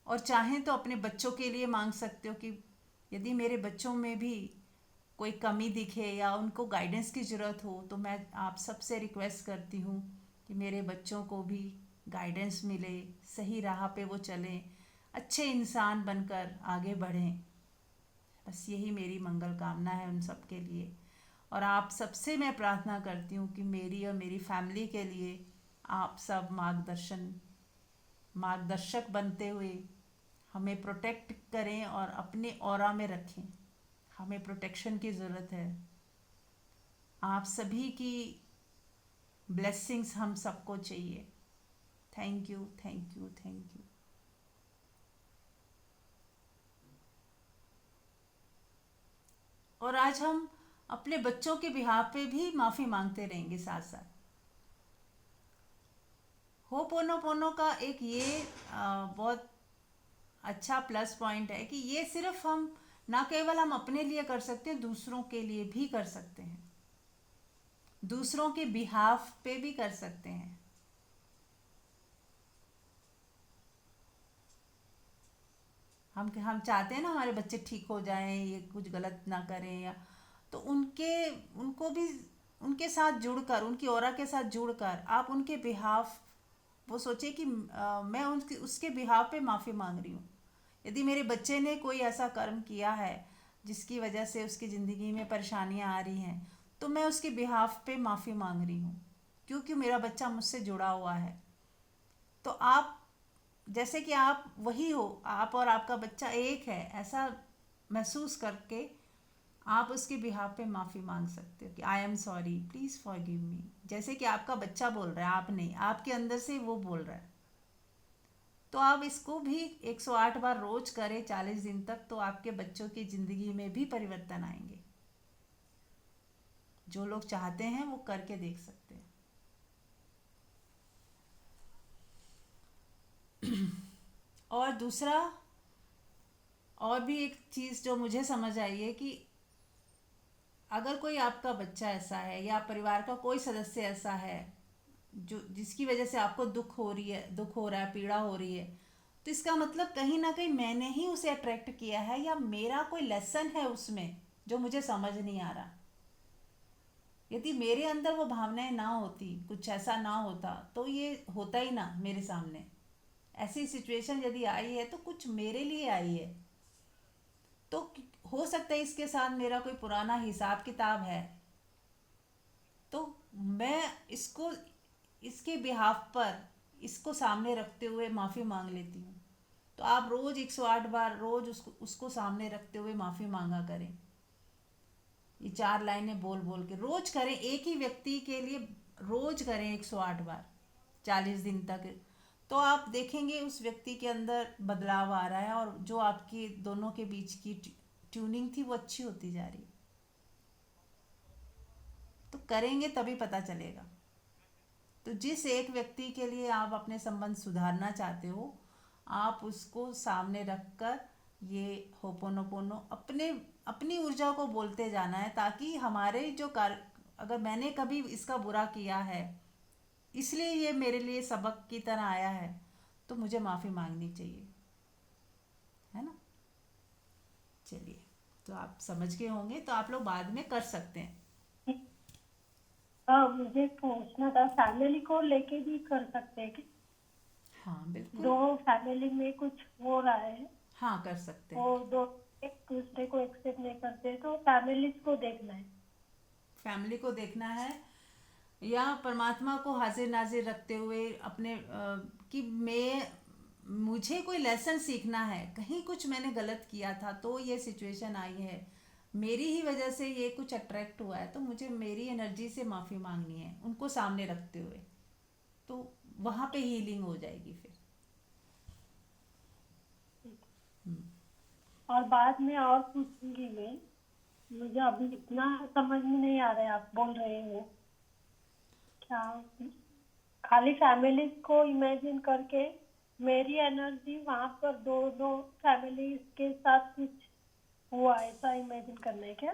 [SPEAKER 1] और चाहें तो अपने बच्चों के लिए मांग सकते हो कि यदि मेरे बच्चों में भी कोई कमी दिखे या उनको गाइडेंस की ज़रूरत हो तो मैं आप सबसे रिक्वेस्ट करती हूँ कि मेरे बच्चों को भी गाइडेंस मिले, सही राह पे वो चलें, अच्छे इंसान बनकर आगे बढ़ें। बस यही मेरी मंगल कामना है उन सब के लिए। और आप सबसे मैं प्रार्थना करती हूँ कि मेरी और मेरी फैमिली के लिए आप सब मार्गदर्शक बनते हुए हमें प्रोटेक्ट करें और अपने ऑरा में रखें। हमें प्रोटेक्शन की ज़रूरत है। आप सभी की ब्लेसिंग्स हम सबको चाहिए। Thank you, thank you, thank you. और आज हम अपने बच्चों के बिहाफ पे भी माफ़ी मांगते रहेंगे साथ साथ। होपोनोपोनो का एक ये बहुत अच्छा प्लस पॉइंट है कि ये सिर्फ हम ना केवल हम अपने लिए कर सकते हैं, दूसरों के लिए भी कर सकते हैं, दूसरों के बिहाफ पे भी कर सकते हैं। हम चाहते हैं ना हमारे बच्चे ठीक हो जाएं, ये कुछ गलत ना करें, या तो उनको भी उनके साथ जुड़कर, उनकी ऑरा के साथ जुड़कर आप उनके बिहाफ वो सोचे कि मैं उसके बिहाफ पे माफ़ी मांग रही हूँ। यदि मेरे बच्चे ने कोई ऐसा कर्म किया है जिसकी वजह से उसकी ज़िंदगी में परेशानियाँ आ रही हैं तो मैं उसके बिहाफ पे माफ़ी मांग रही हूँ, क्योंकि मेरा बच्चा मुझसे जुड़ा हुआ है। तो आप जैसे कि आप वही हो, आप और आपका बच्चा एक है, ऐसा महसूस करके आप उसके बिहाफ पे माफ़ी मांग सकते हो कि I am sorry, please forgive me. जैसे कि आपका बच्चा बोल रहा है, आप नहीं, आपके अंदर से वो बोल रहा है। तो आप इसको भी 108 बार रोज करें 40 दिन तक, तो आपके बच्चों की ज़िंदगी में भी परिवर्तन आएंगे। जो लोग चाहते हैं वो करके देख सकते हैं। और दूसरा, और भी एक चीज़ जो मुझे समझ आई है कि अगर कोई आपका बच्चा ऐसा है या परिवार का कोई सदस्य ऐसा है जो जिसकी वजह से आपको दुख हो रहा है, पीड़ा हो रही है, तो इसका मतलब कहीं ना कहीं मैंने ही उसे अट्रैक्ट किया है या मेरा कोई लेसन है उसमें जो मुझे समझ नहीं आ रहा। यदि मेरे अंदर वो भावनाएं ना होती, कुछ ऐसा ना होता, तो ये होता ही ना मेरे सामने। ऐसी सिचुएशन यदि आई है तो कुछ मेरे लिए आई है। तो हो सकता है इसके साथ मेरा कोई पुराना हिसाब किताब है, तो मैं इसको, इसके बिहाफ पर, इसको सामने रखते हुए माफ़ी मांग लेती हूँ। तो आप रोज़ 108 बार रोज़ उसको उसको सामने रखते हुए माफ़ी मांगा करें। ये 4 लाइनें बोल बोल के रोज़ करें, एक ही व्यक्ति के लिए रोज़ करें 108 बार 40 दिन तक। तो आप देखेंगे उस व्यक्ति के अंदर बदलाव आ रहा है और जो आपकी दोनों के बीच की ट्यूनिंग थी वो अच्छी होती जा रही है। तो करेंगे तभी पता चलेगा। तो जिस एक व्यक्ति के लिए आप अपने संबंध सुधारना चाहते हो, आप उसको सामने रखकर ये होपोनोपोनो अपने अपनी ऊर्जा को बोलते जाना है, ताकि हमारे जो कार्य, अगर मैंने कभी इसका बुरा किया है इसलिए ये मेरे लिए सबक की तरह आया है, तो मुझे माफ़ी मांगनी चाहिए, है ना। चलिए, तो आप समझ गए होंगे, तो आप लोग बाद में कर सकते हैं।
[SPEAKER 2] हाँ, मुझे पूछना था, फैमिली को लेके भी कर सकते हैं कि
[SPEAKER 1] हाँ
[SPEAKER 2] दो
[SPEAKER 1] बिल्कुल।
[SPEAKER 2] फैमिली में कुछ हो रहा है,
[SPEAKER 1] हाँ कर सकते
[SPEAKER 2] वो
[SPEAKER 1] हैं।
[SPEAKER 2] दो एक दूसरे को एक्सेप्ट नहीं करते, तो फैमिलीज को देखना है।
[SPEAKER 1] फैमिली को देखना है या परमात्मा को हाजिर नाजिर रखते हुए अपने कि मुझे कोई लेसन सीखना है, कहीं कुछ मैंने गलत किया था तो ये सिचुएशन आई है, मेरी ही वजह से ये कुछ अट्रैक्ट हुआ है, तो मुझे मेरी एनर्जी से माफ़ी मांगनी है उनको सामने रखते हुए। तो वहाँ पे हीलिंग हो जाएगी फिर। हम्म।
[SPEAKER 2] और बाद में और पूछूंगी मैं, मुझे अभी इतना समझ में नहीं आ रहा है आप बोल रहे हो क्या। खाली फैमिलीज को इमेजिन करके मेरी एनर्जी वहां पर दो दो फैमिलीज के साथ कुछ हुआ, ऐसा इमेजिन करना है क्या?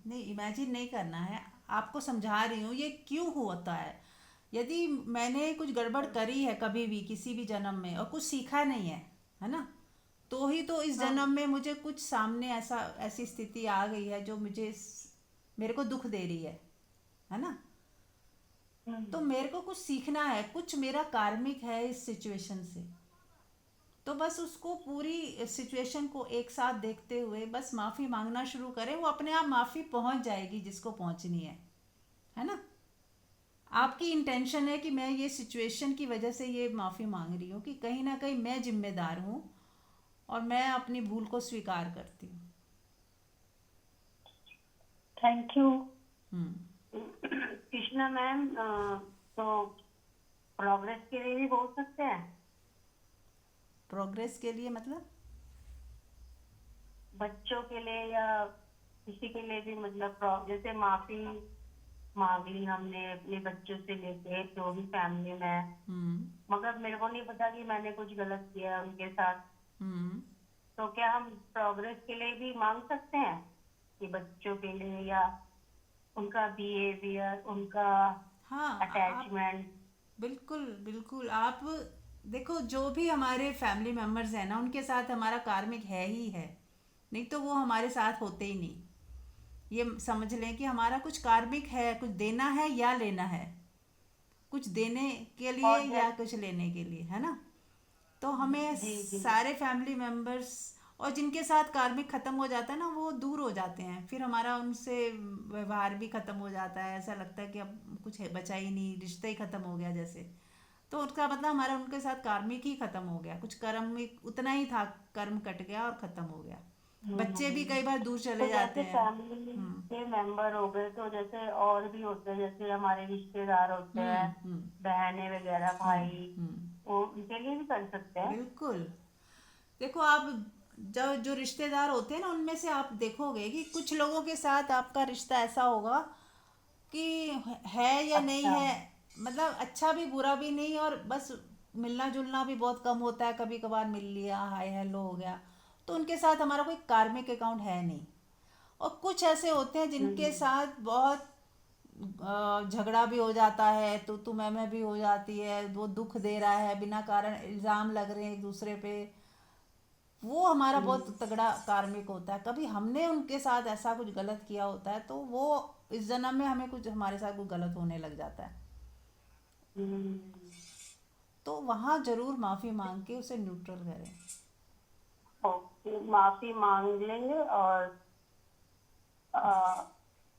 [SPEAKER 1] नहीं, इमेजिन नहीं करना है, आपको समझा रही हूँ ये क्यों होता है। यदि मैंने कुछ गड़बड़ करी है कभी भी किसी भी जन्म में और कुछ सीखा नहीं है ना, तो ही तो इस
[SPEAKER 2] हाँ।
[SPEAKER 1] जन्म में मुझे कुछ सामने ऐसी स्थिति आ गई है जो मेरे को दुख दे रही है ना। तो
[SPEAKER 2] हम्म।
[SPEAKER 1] मेरे को कुछ सीखना है, कुछ मेरा कार्मिक है इस सिचुएशन से। तो बस उसको पूरी सिचुएशन को एक साथ देखते हुए बस माफ़ी मांगना शुरू करें, वो अपने आप माफ़ी पहुंच जाएगी जिसको पहुंचनी है ना। आपकी इंटेंशन है कि मैं ये सिचुएशन की वजह से ये माफ़ी मांग रही हूँ कि कहीं ना कहीं मैं जिम्मेदार हूँ और मैं अपनी भूल को स्वीकार करती हूँ।
[SPEAKER 2] Thank you.
[SPEAKER 1] Hmm.
[SPEAKER 2] Krishna ma'am, तो प्रोग्रेस के लिए भी बोल सकते हैं,
[SPEAKER 1] प्रोग्रेस के लिए मतलब?
[SPEAKER 2] बच्चों के लिए या किसी के लिए भी, मतलब जैसे माफी मांग ली हमने अपने बच्चों से लेके जो भी फैमिली में है,
[SPEAKER 1] हम्म।
[SPEAKER 2] मगर मेरे को नहीं पता कि मैंने कुछ गलत किया है उनके साथ,
[SPEAKER 1] हम्म।
[SPEAKER 2] तो क्या हम प्रोग्रेस के लिए भी मांग सकते हैं कि बच्चों के लिए, या उनका बिहेवियर, उनका
[SPEAKER 1] हाँ, आप
[SPEAKER 2] अटैचमेंट?
[SPEAKER 1] बिल्कुल बिल्कुल, आप देखो जो भी हमारे फैमिली मेम्बर्स हैं ना, उनके साथ हमारा कार्मिक है ही है, नहीं तो वो हमारे साथ होते ही नहीं। ये समझ लें कि हमारा कुछ कार्मिक है, कुछ देना है या लेना है, कुछ देने के लिए
[SPEAKER 2] और
[SPEAKER 1] या कुछ लेने के लिए, है ना। तो हमें
[SPEAKER 2] जी जी।
[SPEAKER 1] सारे फैमिली मेम्बर्स, और जिनके साथ कार्मिक ख़त्म हो जाता है ना वो दूर हो जाते हैं, फिर हमारा उनसे व्यवहार भी ख़त्म हो जाता है, ऐसा लगता है कि अब कुछ है बचा ही नहीं, रिश्ता ही ख़त्म हो गया जैसे। तो उसका मतलब हमारा उनके साथ कार्मिक ही ख़त्म हो गया, कुछ कर्म उतना ही था, कर्म कट गया और ख़त्म हो गया। बच्चे भी
[SPEAKER 2] हम्म।
[SPEAKER 1] कई बार दूर
[SPEAKER 2] तो
[SPEAKER 1] चले जाते
[SPEAKER 2] जैसे
[SPEAKER 1] हैं।
[SPEAKER 2] फैमिली
[SPEAKER 1] हम्म।
[SPEAKER 2] के मेंबर हो गए, तो जैसे और भी होते हैं, जैसे हमारे रिश्तेदार होते हैं,
[SPEAKER 1] हम्म।
[SPEAKER 2] बहनें वगैरह,
[SPEAKER 1] हम्म।
[SPEAKER 2] भाई,
[SPEAKER 1] हम्म।
[SPEAKER 2] वो उनके लिए भी कर सकते हैं?
[SPEAKER 1] बिल्कुल। देखो आप, जो जो रिश्तेदार होते हैं ना उनमें से आप देखोगे कि कुछ लोगों के साथ आपका रिश्ता ऐसा होगा कि है या नहीं
[SPEAKER 2] अच्छा।
[SPEAKER 1] है, मतलब अच्छा भी बुरा भी नहीं, और बस मिलना जुलना भी बहुत कम होता है, कभी कभार मिल लिया, हाय हेलो हो गया। तो उनके साथ हमारा कोई कार्मिक अकाउंट है नहीं। और कुछ ऐसे होते हैं जिनके
[SPEAKER 2] हम्म
[SPEAKER 1] साथ बहुत झगड़ा भी हो जाता है, तो मैं भी हो जाती है, वो दुख दे रहा है, बिना कारण इल्ज़ाम लग रहे हैं एक दूसरे पे। वो हमारा बहुत
[SPEAKER 2] हम्म
[SPEAKER 1] तगड़ा कार्मिक होता है। कभी हमने उनके साथ ऐसा कुछ गलत किया होता है तो वो इस जन्म में हमें कुछ, हमारे साथ कुछ गलत होने लग जाता है।
[SPEAKER 2] हम्म।
[SPEAKER 1] तो वहाँ ज़रूर माफ़ी मांग के उसे न्यूट्रल करें।
[SPEAKER 2] ओके, माफी मांग लेंगे और अ,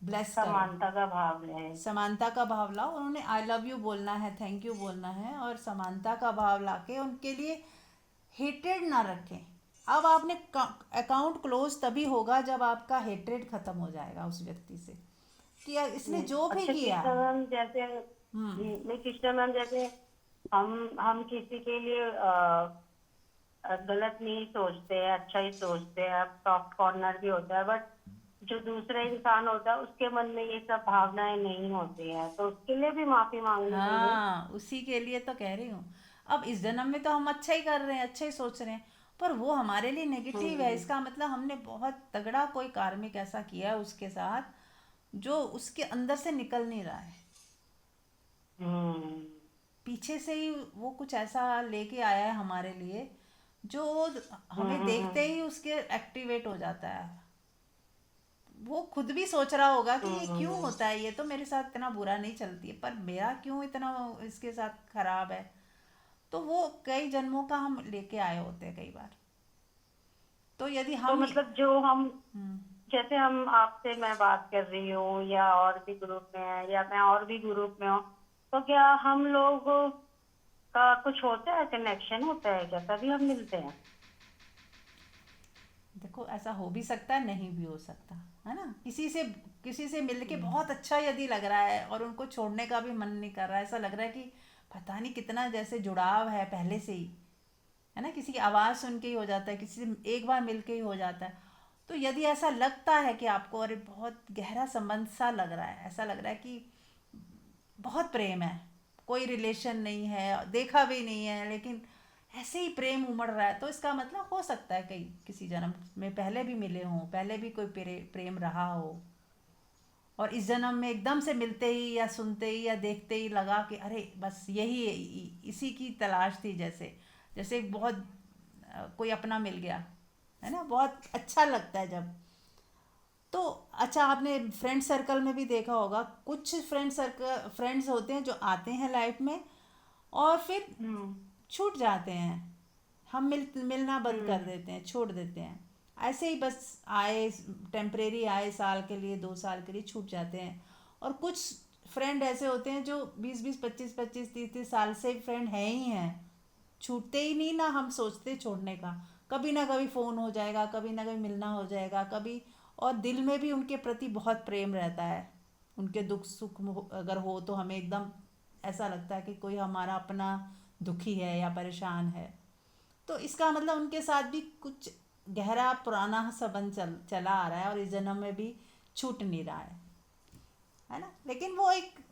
[SPEAKER 1] ब्लेस करो।
[SPEAKER 2] समानता का भाव रहे।
[SPEAKER 1] समानता का भाव लाओ, उन्होंने आई लव यू बोलना है, थैंक यू बोलना है, और समानता का भाव लाके उनके लिए हेट्रेड ना रखें। अब आपने अकाउंट क्लोज तभी होगा जब आपका हेट्रेड खत्म हो जाएगा उस व्यक्ति से, कि यार इसने जो भी
[SPEAKER 2] अच्छा
[SPEAKER 1] किया।
[SPEAKER 2] कृष्णा मैम, जैसे
[SPEAKER 1] हम्म।
[SPEAKER 2] नहीं कृष्णा मैम, जैसे हम किसी के लिए गलत नहीं सोचते हैं, अच्छा ही सोचते हैं, अब सॉफ्ट कॉर्नर भी होता है, बट जो दूसरा इंसान होता है उसके मन में ये सब भावनाएं नहीं होती हैं, तो उसके लिए भी माफी मांगनी चाहिए।
[SPEAKER 1] हाँ, उसी के लिए तो कह रही हूँ। अब इस जन्म में तो हम अच्छा ही कर रहे हैं, अच्छा ही सोच रहे हैं, पर वो हमारे लिए नेगेटिव है।
[SPEAKER 2] हम्म
[SPEAKER 1] इसका मतलब हमने बहुत तगड़ा कोई कार्मिक ऐसा किया है उसके साथ जो उसके अंदर से निकल नहीं रहा है।
[SPEAKER 2] हम्म
[SPEAKER 1] पीछे से ही वो कुछ ऐसा लेके आया है हमारे लिए, जो हमें देखते
[SPEAKER 2] हम्म
[SPEAKER 1] ही उसके एक्टिवेट हो जाता है। वो खुद भी सोच रहा होगा कि ये क्यों
[SPEAKER 2] हम्म।
[SPEAKER 1] होता है, ये तो मेरे साथ इतना बुरा नहीं चलती है, पर मेरा क्यों इतना इसके साथ खराब है। तो वो कई जन्मों का हम लेके आए होते हैं कई बार। तो यदि
[SPEAKER 2] तो
[SPEAKER 1] हम
[SPEAKER 2] मतलब जो हम,
[SPEAKER 1] हम्म,
[SPEAKER 2] जैसे हम आपसे मैं बात कर रही हूँ या और भी ग्रुप में है या मैं और भी ग्रुप में हूँ, तो क्या हम लोग का कुछ होता है, कनेक्शन होता है क्या, तभी हम मिलते हैं?
[SPEAKER 1] देखो ऐसा हो भी सकता है, नहीं भी हो सकता, है ना। किसी से मिलके
[SPEAKER 2] हम्म
[SPEAKER 1] बहुत अच्छा यदि लग रहा है और उनको छोड़ने का भी मन नहीं कर रहा है, ऐसा लग रहा है कि पता नहीं कितना जैसे जुड़ाव है पहले से ही, है ना। किसी की आवाज़ सुन के ही हो जाता है, किसी से एक बार मिल के ही हो जाता है। तो यदि ऐसा लगता है कि आपको अरे बहुत गहरा संबंध सा लग रहा है, ऐसा लग रहा है कि बहुत प्रेम है, कोई रिलेशन नहीं है, देखा भी नहीं है, लेकिन ऐसे ही प्रेम उमड़ रहा है, तो इसका मतलब हो सकता है कहीं किसी जन्म में पहले भी मिले हों, पहले भी कोई प्रेम रहा हो, और इस जन्म में एकदम से मिलते ही या सुनते ही या देखते ही लगा कि अरे बस यही इसी की तलाश थी। जैसे जैसे एक बहुत कोई अपना मिल गया, है ना, बहुत अच्छा लगता है जब। तो अच्छा, आपने फ्रेंड सर्कल में भी देखा होगा, कुछ फ्रेंड्स होते हैं जो आते हैं लाइफ में और फिर
[SPEAKER 2] हम्म
[SPEAKER 1] छूट जाते हैं। हम मिलना बंद कर
[SPEAKER 2] हम्म
[SPEAKER 1] देते हैं, छोड़ देते हैं। ऐसे ही बस आए, टेम्परेरी आए, साल के लिए 2 साल के लिए छूट जाते हैं। और कुछ फ्रेंड ऐसे होते हैं जो 20-20 25-25 30-30 साल से फ्रेंड हैं ही हैं, छूटते ही नहीं ना। हम सोचते छोड़ने का, कभी ना कभी फ़ोन हो जाएगा, कभी ना कभी मिलना हो जाएगा, कभी। और दिल में भी उनके प्रति बहुत प्रेम रहता है। उनके दुख सुख अगर हो तो हमें एकदम ऐसा लगता है कि कोई हमारा अपना दुखी है या परेशान है। तो इसका मतलब उनके साथ भी कुछ गहरा पुराना संबंध चला आ रहा है और इस जन्म में भी छूट नहीं रहा है ना। लेकिन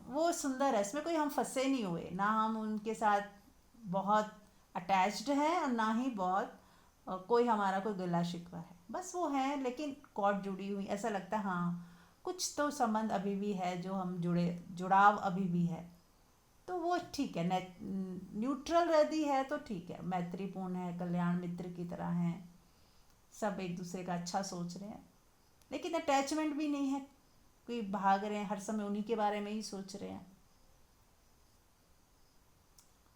[SPEAKER 1] वो सुंदर है, इसमें कोई हम फंसे नहीं हुए ना, हम उनके साथ बहुत अटैच्ड हैं और ना ही बहुत कोई हमारा कोई गिला शिकवा है। बस वो है, लेकिन कॉर्ड जुड़ी हुई, ऐसा लगता है हाँ कुछ तो संबंध अभी भी है, जो हम जुड़ाव अभी भी है। तो वो ठीक है, न्यूट्रल रहती है तो ठीक है, मैत्रीपूर्ण है, कल्याण मित्र की तरह हैं, सब एक दूसरे का अच्छा सोच रहे हैं, लेकिन अटैचमेंट भी नहीं है, कोई भाग रहे हैं हर समय उन्हीं के बारे में ही सोच रहे हैं।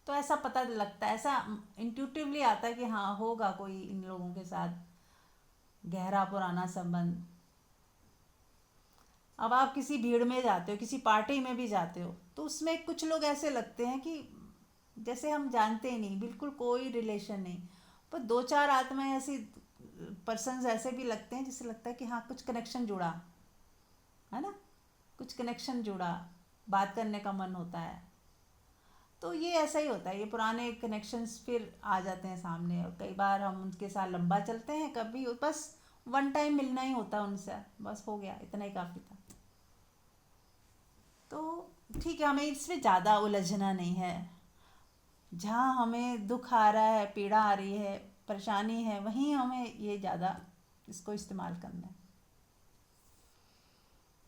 [SPEAKER 1] तो ऐसा पता लगता है, ऐसा इंट्यूटिवली आता है कि हाँ होगा कोई इन लोगों के साथ गहरा पुराना संबंध। अब आप किसी भीड़ में जाते हो, किसी पार्टी में भी जाते हो, तो उसमें कुछ लोग ऐसे लगते हैं कि जैसे हम जानते ही नहीं, बिल्कुल कोई रिलेशन नहीं, पर 2-4 आत्माएं ऐसी, पर्सन्स ऐसे भी लगते हैं जिससे लगता है कि हाँ कुछ कनेक्शन जुड़ा, है ना, कुछ कनेक्शन जुड़ा, बात करने का मन होता है। तो ये ऐसा ही होता है, ये पुराने कनेक्शंस फिर आ जाते हैं सामने, और कई बार हम उनके साथ लंबा चलते हैं, कभी बस वन टाइम मिलना ही होता है उनसे, बस हो गया, इतना ही काफ़ी था। तो ठीक है, हमें इसमें ज़्यादा उलझना नहीं है। जहाँ हमें दुख आ रहा है, पीड़ा आ रही है, परेशानी है, वहीं हमें ये ज़्यादा इसको इस्तेमाल करना है।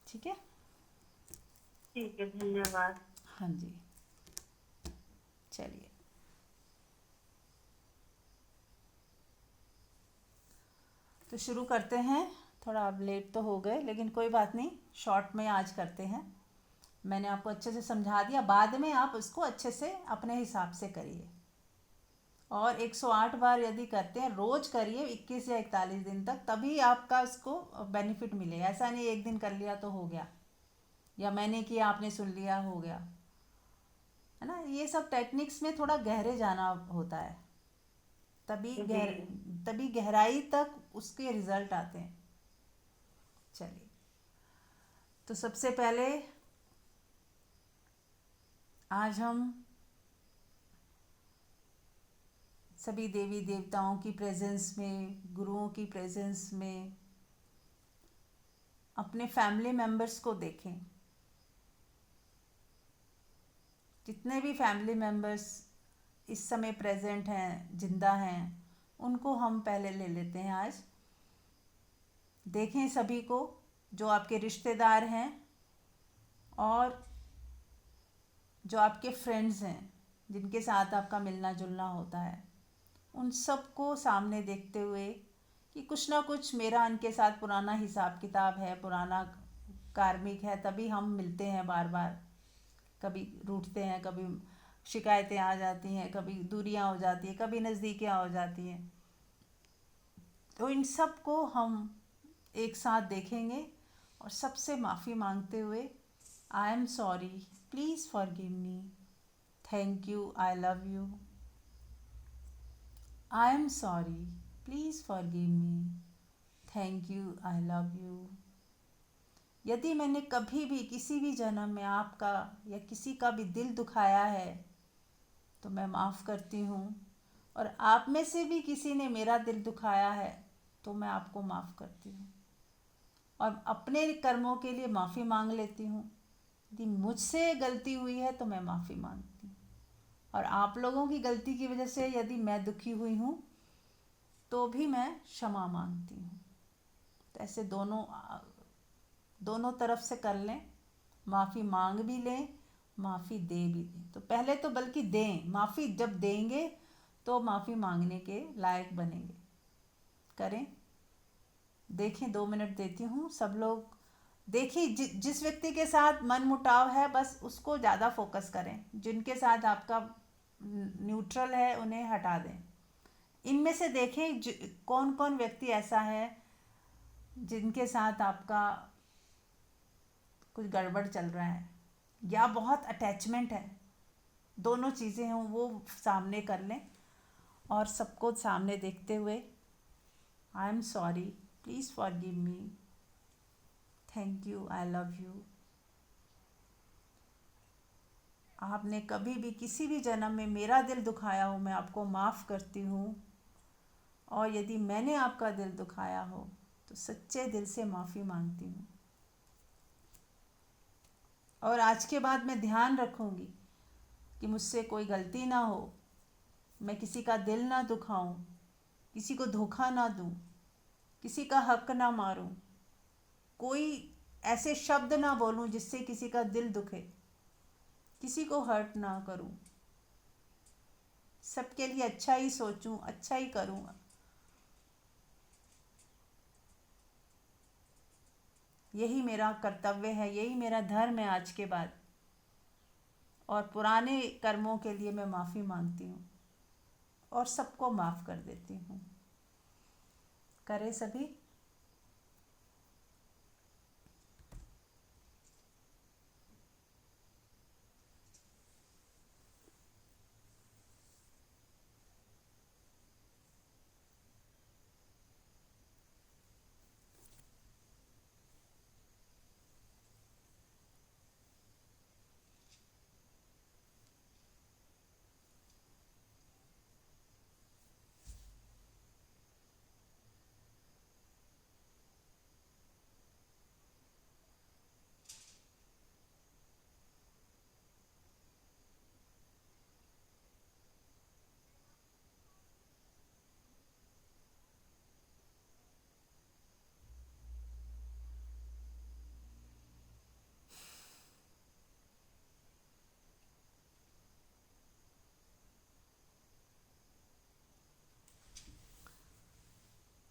[SPEAKER 1] ठीक है।
[SPEAKER 2] ठीक है, धन्यवाद।
[SPEAKER 1] हाँ जी। चलिए, तो शुरू करते हैं। थोड़ा अब लेट तो हो गए, लेकिन कोई बात नहीं, शॉर्ट में आज करते हैं। मैंने आपको अच्छे से समझा दिया, बाद में आप उसको अच्छे से अपने हिसाब से करिए। और 108 बार यदि करते हैं, रोज़ करिए 21 या 41 दिन तक, तभी आपका उसको बेनिफिट मिलेगा। ऐसा नहीं एक दिन कर लिया तो हो गया, या मैंने किया आपने सुन लिया हो गया, है ना। ये सब टेक्निक्स में थोड़ा गहरे जाना होता है, तभी
[SPEAKER 2] जी।
[SPEAKER 1] तभी गहराई तक उसके रिजल्ट आते हैं। चलिए, तो सबसे पहले आज हम सभी देवी देवताओं की प्रेजेंस में, गुरुओं की प्रेजेंस में अपने फैमिली मेम्बर्स को देखें। जितने भी फैमिली मेम्बर्स इस समय प्रेजेंट हैं, जिंदा हैं, उनको हम पहले ले लेते हैं आज। देखें सभी को, जो आपके रिश्तेदार हैं और जो आपके फ्रेंड्स हैं, जिनके साथ आपका मिलना जुलना होता है, उन सबको सामने देखते हुए कि कुछ ना कुछ मेरा उनके साथ पुराना हिसाब किताब है, पुराना कार्मिक है, तभी हम मिलते हैं बार बार। कभी रूठते हैं, कभी शिकायतें आ जाती हैं, कभी दूरियां हो जाती हैं, कभी नज़दीकियां हो जाती हैं। तो इन सब को हम एक साथ देखेंगे और सबसे माफ़ी मांगते हुए, I am sorry, please forgive me, thank you, I love you, I am sorry, please forgive me, thank you, I love you. यदि मैंने कभी भी किसी भी जन्म में आपका या किसी का भी दिल दुखाया है, तो मैं माफ़ करती हूँ। और आप में से भी किसी ने मेरा दिल दुखाया है, तो मैं आपको माफ़ करती हूँ और अपने कर्मों के लिए माफ़ी मांग लेती हूँ। यदि मुझसे गलती हुई है तो मैं माफ़ी मांगती हूँ, और आप लोगों की गलती की वजह से यदि मैं दुखी हुई हूँ तो भी मैं क्षमा मांगती हूँ। तो ऐसे दोनों तरफ से कर लें, माफ़ी मांग भी लें, माफ़ी दे भी दें। तो पहले तो बल्कि दें, माफ़ी जब देंगे तो माफ़ी मांगने के लायक बनेंगे। करें, देखें, 2 मिनट देती हूँ। सब लोग देखिए, जिस व्यक्ति के साथ मन मुटाव है, बस उसको ज़्यादा फोकस करें। जिनके साथ आपका न्यूट्रल है, उन्हें हटा दें। इनमें से देखें कौन कौन व्यक्ति ऐसा है जिनके साथ आपका कुछ गड़बड़ चल रहा है या बहुत अटैचमेंट है। दोनों चीज़ें हों, वो सामने कर लें और सबको सामने देखते हुए, I am sorry, please forgive me, thank you, I love you. आपने कभी भी किसी भी जन्म में मेरा दिल दुखाया हो, मैं आपको माफ़ करती हूँ। और यदि मैंने आपका दिल दुखाया हो तो सच्चे दिल से माफ़ी मांगती हूँ। और आज के बाद मैं ध्यान रखूँगी कि मुझसे कोई गलती ना हो, मैं किसी का दिल ना दुखाऊं, किसी को धोखा ना दूं, किसी का हक ना मारूं, कोई ऐसे शब्द ना बोलूं जिससे किसी का दिल दुखे, किसी को हर्ट ना करूं, सबके लिए अच्छा ही सोचूं, अच्छा ही करूंगा। यही मेरा कर्तव्य है, यही मेरा धर्म है आज के बाद। और पुराने कर्मों के लिए मैं माफ़ी मांगती हूँ और सबको माफ़ कर देती हूँ। करें सभी।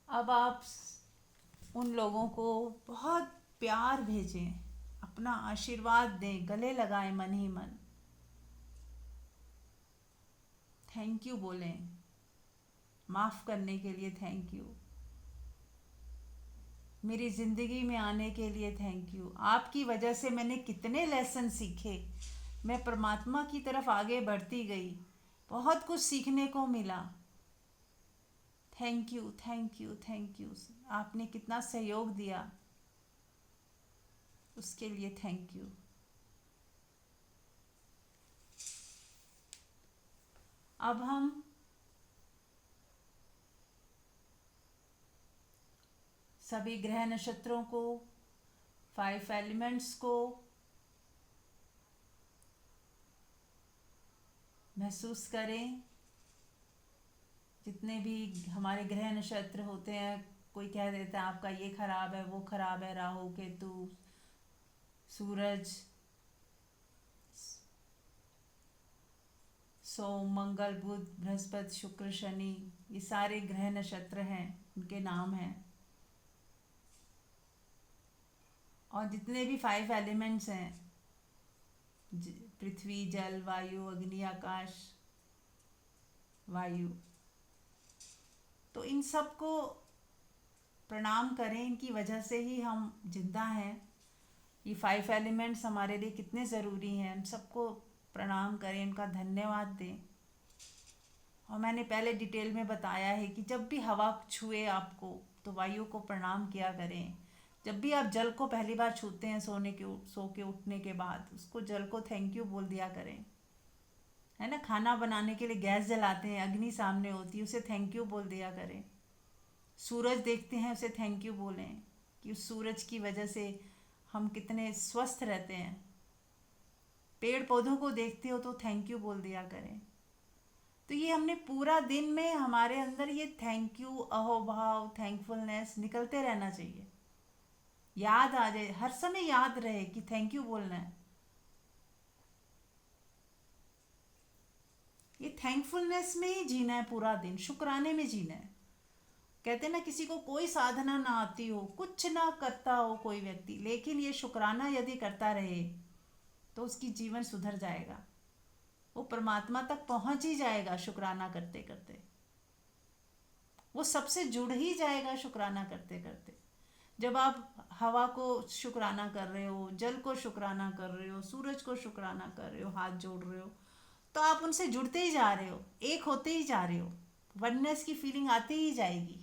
[SPEAKER 1] अब आप उन लोगों को बहुत प्यार भेजें, अपना आशीर्वाद दें, गले लगाएं मन ही मन, थैंक यू बोलें, माफ़ करने के लिए थैंक यू, मेरी ज़िंदगी में आने के लिए थैंक यू। आपकी वजह से मैंने कितने लेसन सीखे, मैं परमात्मा की तरफ आगे बढ़ती गई, बहुत कुछ सीखने को मिला। Thank you thank you thank you. आपने कितना सहयोग दिया, उसके लिए थैंक यू। अब हम सभी ग्रह नक्षत्रों को, 5 एलिमेंट्स को महसूस करें। जितने भी हमारे ग्रह नक्षत्र होते हैं, कोई कह देता है आपका ये खराब है, वो खराब है, राहु केतु सूरज सोम मंगल बुध बृहस्पति शुक्र शनि, ये सारे ग्रह नक्षत्र हैं, उनके नाम हैं। और जितने भी 5 एलिमेंट्स हैं, पृथ्वी जल वायु अग्नि आकाश वायु, तो इन सब को प्रणाम करें, इनकी वजह से ही हम जिंदा हैं। ये 5 एलिमेंट्स हमारे लिए कितने ज़रूरी हैं, हम सबको प्रणाम करें, इनका धन्यवाद दें। और मैंने पहले डिटेल में बताया है कि जब भी हवा छुए आपको तो वायु को प्रणाम किया करें। जब भी आप जल को पहली बार छूते हैं सो के उठने के बाद, उसको जल को थैंक यू बोल दिया करें, है ना। खाना बनाने के लिए गैस जलाते हैं, अग्नि सामने होती है, उसे थैंक यू बोल दिया करें। सूरज देखते हैं, उसे थैंक यू बोलें कि उस सूरज की वजह से हम कितने स्वस्थ रहते हैं। पेड़ पौधों को देखते हो तो थैंक यू बोल दिया करें। तो ये हमने पूरा दिन में हमारे अंदर ये थैंक यू, अहोभाव, थैंकफुलनेस निकलते रहना चाहिए। याद आ जाए, हर समय याद रहे कि थैंक यू बोलना है। ये थैंकफुलनेस में ही जीना है, पूरा दिन शुक्राने में जीना है। कहते हैं ना, किसी को कोई साधना ना आती हो, कुछ ना करता हो कोई व्यक्ति, लेकिन ये शुक्राना यदि करता रहे तो उसकी जीवन सुधर जाएगा, वो परमात्मा तक पहुंच ही जाएगा। शुक्राना करते करते वो सबसे जुड़ ही जाएगा, शुक्राना करते करते। जब आप हवा को शुक्राना कर रहे हो, जल को शुक्राना कर रहे हो, सूरज को शुक्राना कर रहे हो, हाथ जोड़ रहे हो, तो आप उनसे जुड़ते ही जा रहे हो, एक होते ही जा रहे हो, वननेस की फीलिंग आती ही जाएगी।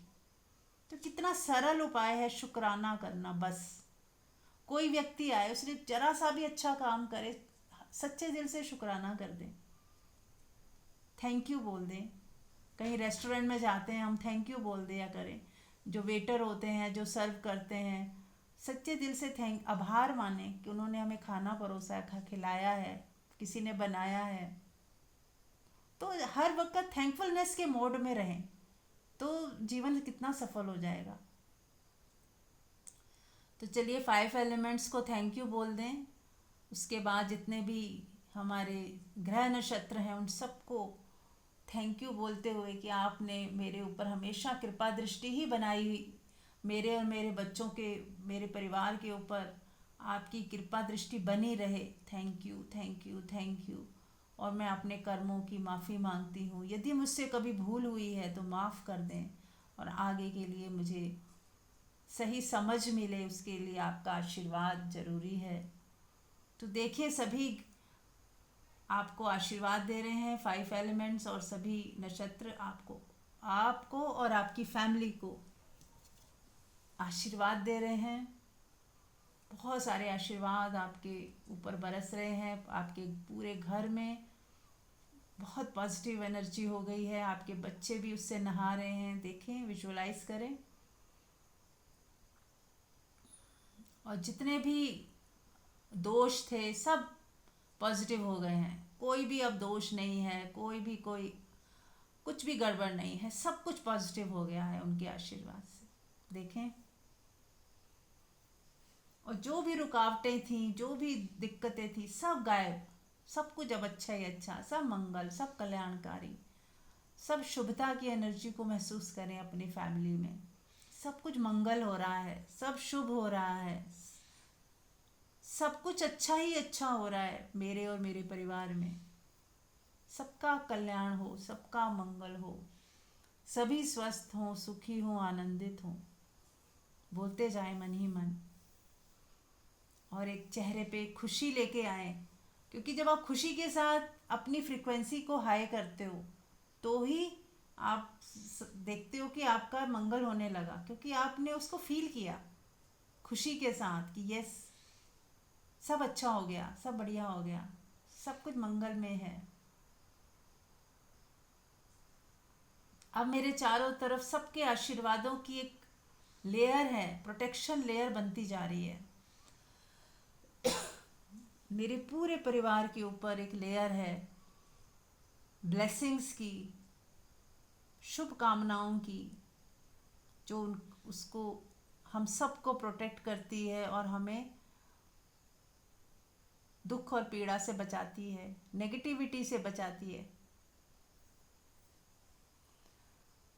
[SPEAKER 1] तो कितना सरल उपाय है शुक्राना करना। बस कोई व्यक्ति आए, उसने जरा सा भी अच्छा काम करे, सच्चे दिल से शुक्राना कर दें, थैंक यू बोल दें। कहीं रेस्टोरेंट में जाते हैं, हम थैंक यू बोल दिया करें। जो वेटर होते हैं, जो सर्व करते हैं, सच्चे दिल से आभार माने कि उन्होंने हमें खाना परोसा है, खिलाया है, किसी ने बनाया है। तो हर वक्त थैंकफुलनेस के मोड में रहें तो जीवन कितना सफल हो जाएगा। तो चलिए 5 एलिमेंट्स को थैंक यू बोल दें। उसके बाद जितने भी हमारे ग्रह नक्षत्र हैं उन सबको थैंक यू बोलते हुए कि आपने मेरे ऊपर हमेशा कृपा दृष्टि ही बनाई हुई, मेरे और मेरे बच्चों के, मेरे परिवार के ऊपर आपकी कृपा दृष्टि बनी रहे। Thank you thank you thank you. और मैं अपने कर्मों की माफ़ी मांगती हूँ, यदि मुझसे कभी भूल हुई है तो माफ़ कर दें, और आगे के लिए मुझे सही समझ मिले, उसके लिए आपका आशीर्वाद ज़रूरी है। तो देखिए, सभी आपको आशीर्वाद दे रहे हैं, 5 एलिमेंट्स और सभी नक्षत्र आपको आपको और आपकी फैमिली को आशीर्वाद दे रहे हैं। बहुत सारे आशीर्वाद आपके ऊपर बरस रहे हैं, आपके पूरे घर में बहुत पॉजिटिव एनर्जी हो गई है। आपके बच्चे भी उससे नहा रहे हैं, देखें, विजुअलाइज करें। और जितने भी दोष थे सब पॉजिटिव हो गए हैं, कोई भी अब दोष नहीं है, कोई कुछ भी गड़बड़ नहीं है, सब कुछ पॉजिटिव हो गया है उनके आशीर्वाद से। देखें, और जो भी रुकावटें थी, जो भी दिक्कतें थी, सब गायब, सब कुछ अब अच्छा ही अच्छा, सब मंगल, सब कल्याणकारी, सब शुभता की एनर्जी को महसूस करें अपनी फैमिली में। सब कुछ मंगल हो रहा है, सब शुभ हो रहा है, सब कुछ अच्छा ही अच्छा हो रहा है मेरे और मेरे परिवार में। सबका कल्याण हो, सबका मंगल हो, सभी स्वस्थ हों, सुखी हों, आनंदित हों। बोलते जाए मन ही मन, और एक चेहरे पे खुशी लेके आए, क्योंकि जब आप खुशी के साथ अपनी फ्रीक्वेंसी को हाई करते हो तो ही आप देखते हो कि आपका मंगल होने लगा, क्योंकि आपने उसको फील किया खुशी के साथ कि यस, सब अच्छा हो गया, सब बढ़िया हो गया, सब कुछ मंगल में है। अब मेरे चारों तरफ सबके आशीर्वादों की एक लेयर है, प्रोटेक्शन लेयर बनती जा रही है। मेरे पूरे परिवार के ऊपर एक लेयर है ब्लेसिंग्स की, शुभ कामनाओं की, जो उसको हम सबको प्रोटेक्ट करती है और हमें दुख और पीड़ा से बचाती है, नेगेटिविटी से बचाती है।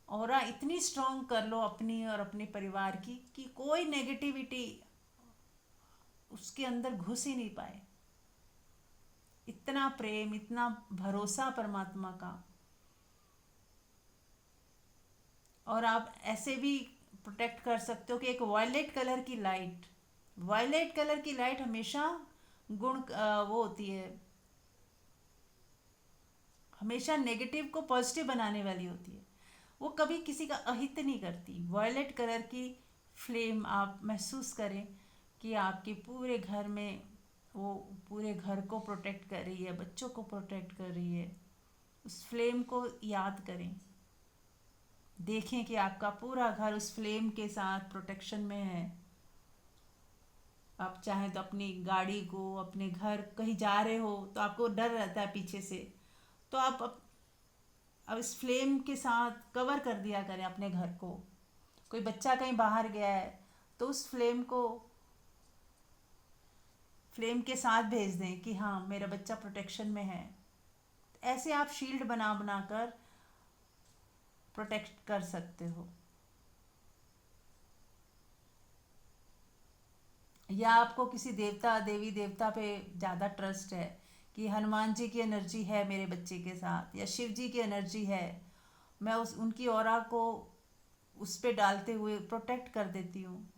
[SPEAKER 1] ऑरा इतनी स्ट्रांग कर लो अपनी और अपने परिवार की कि कोई नेगेटिविटी उसके अंदर घुस ही नहीं पाए। इतना प्रेम, इतना भरोसा परमात्मा का। और आप ऐसे भी प्रोटेक्ट कर सकते हो कि एक वायलेट कलर की लाइट, वायलेट कलर की लाइट हमेशा वो होती है, हमेशा नेगेटिव को पॉजिटिव बनाने वाली होती है। वो कभी किसी का अहित नहीं करती। वायलेट कलर की फ्लेम आप महसूस करें कि आपके पूरे घर में वो पूरे घर को प्रोटेक्ट कर रही है, बच्चों को प्रोटेक्ट कर रही है। उस फ्लेम को याद करें, देखें कि आपका पूरा घर उस फ्लेम के साथ प्रोटेक्शन में है। आप चाहें तो अपनी गाड़ी को, अपने घर कहीं जा रहे हो तो आपको डर रहता है पीछे से, तो आप अब इस फ्लेम के साथ कवर कर दिया करें अपने घर को। कोई बच्चा कहीं बाहर गया है तो उस फ्लेम के साथ भेज दें कि हाँ, मेरा बच्चा प्रोटेक्शन में है। ऐसे आप शील्ड बना बना कर प्रोटेक्ट कर सकते हो। या आपको किसी देवता देवी देवता पे ज़्यादा ट्रस्ट है कि हनुमान जी की एनर्जी है मेरे बच्चे के साथ, या शिव जी की एनर्जी है, मैं उनकी ऑरा को उस पे डालते हुए प्रोटेक्ट कर देती हूँ।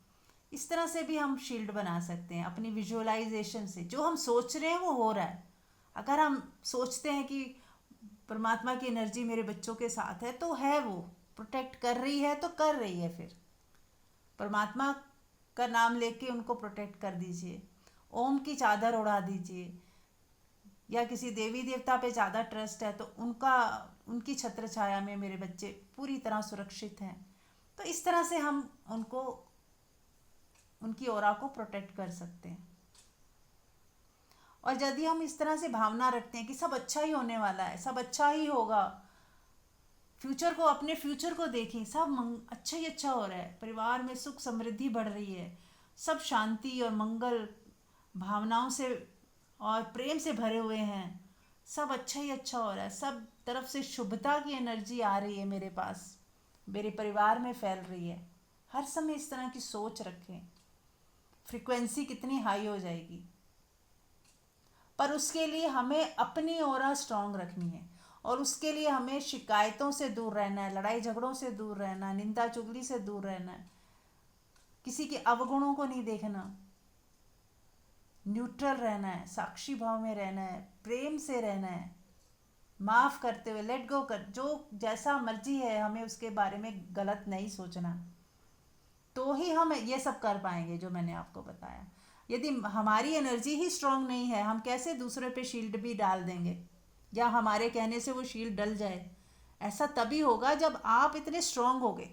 [SPEAKER 1] इस तरह से भी हम शील्ड बना सकते हैं अपनी विजुअलाइजेशन से। जो हम सोच रहे हैं वो हो रहा है। अगर हम सोचते हैं कि परमात्मा की एनर्जी मेरे बच्चों के साथ है, तो है, वो प्रोटेक्ट कर रही है तो कर रही है। फिर परमात्मा का नाम लेके उनको प्रोटेक्ट कर दीजिए, ओम की चादर उड़ा दीजिए। या किसी देवी देवता पे ज़्यादा ट्रस्ट है तो उनकी छत्र छाया में मेरे बच्चे पूरी तरह सुरक्षित हैं। तो इस तरह से हम उनकी ऑरा को प्रोटेक्ट कर सकते हैं। और यदि हम इस तरह से भावना रखते हैं कि सब अच्छा ही होने वाला है, सब अच्छा ही होगा, अपने फ्यूचर को देखें, सब अच्छा ही अच्छा हो रहा है, परिवार में सुख समृद्धि बढ़ रही है, सब शांति और मंगल भावनाओं से और प्रेम से भरे हुए हैं, सब अच्छा ही अच्छा हो रहा है, सब तरफ से शुभता की एनर्जी आ रही है मेरे पास, मेरे परिवार में फैल रही है। हर समय इस तरह की सोच रखें, फ्रीक्वेंसी कितनी हाई हो जाएगी। पर उसके लिए हमें अपनी ऑरा स्ट्रांग रखनी है, और उसके लिए हमें शिकायतों से दूर रहना है, लड़ाई झगड़ों से दूर रहना है, निंदा चुगली से दूर रहना है, किसी के अवगुणों को नहीं देखना, न्यूट्रल रहना है, साक्षी भाव में रहना है, प्रेम से रहना है, माफ़ करते हुए, लेट गो कर, जो जैसा मर्जी है हमें उसके बारे में गलत नहीं सोचना। तो ही हम ये सब कर पाएंगे जो मैंने आपको बताया। यदि हमारी एनर्जी ही स्ट्रांग नहीं है, हम कैसे दूसरे पे शील्ड भी डाल देंगे, या हमारे कहने से वो शील्ड डल जाए। ऐसा तभी होगा जब आप इतने स्ट्रांग होगे,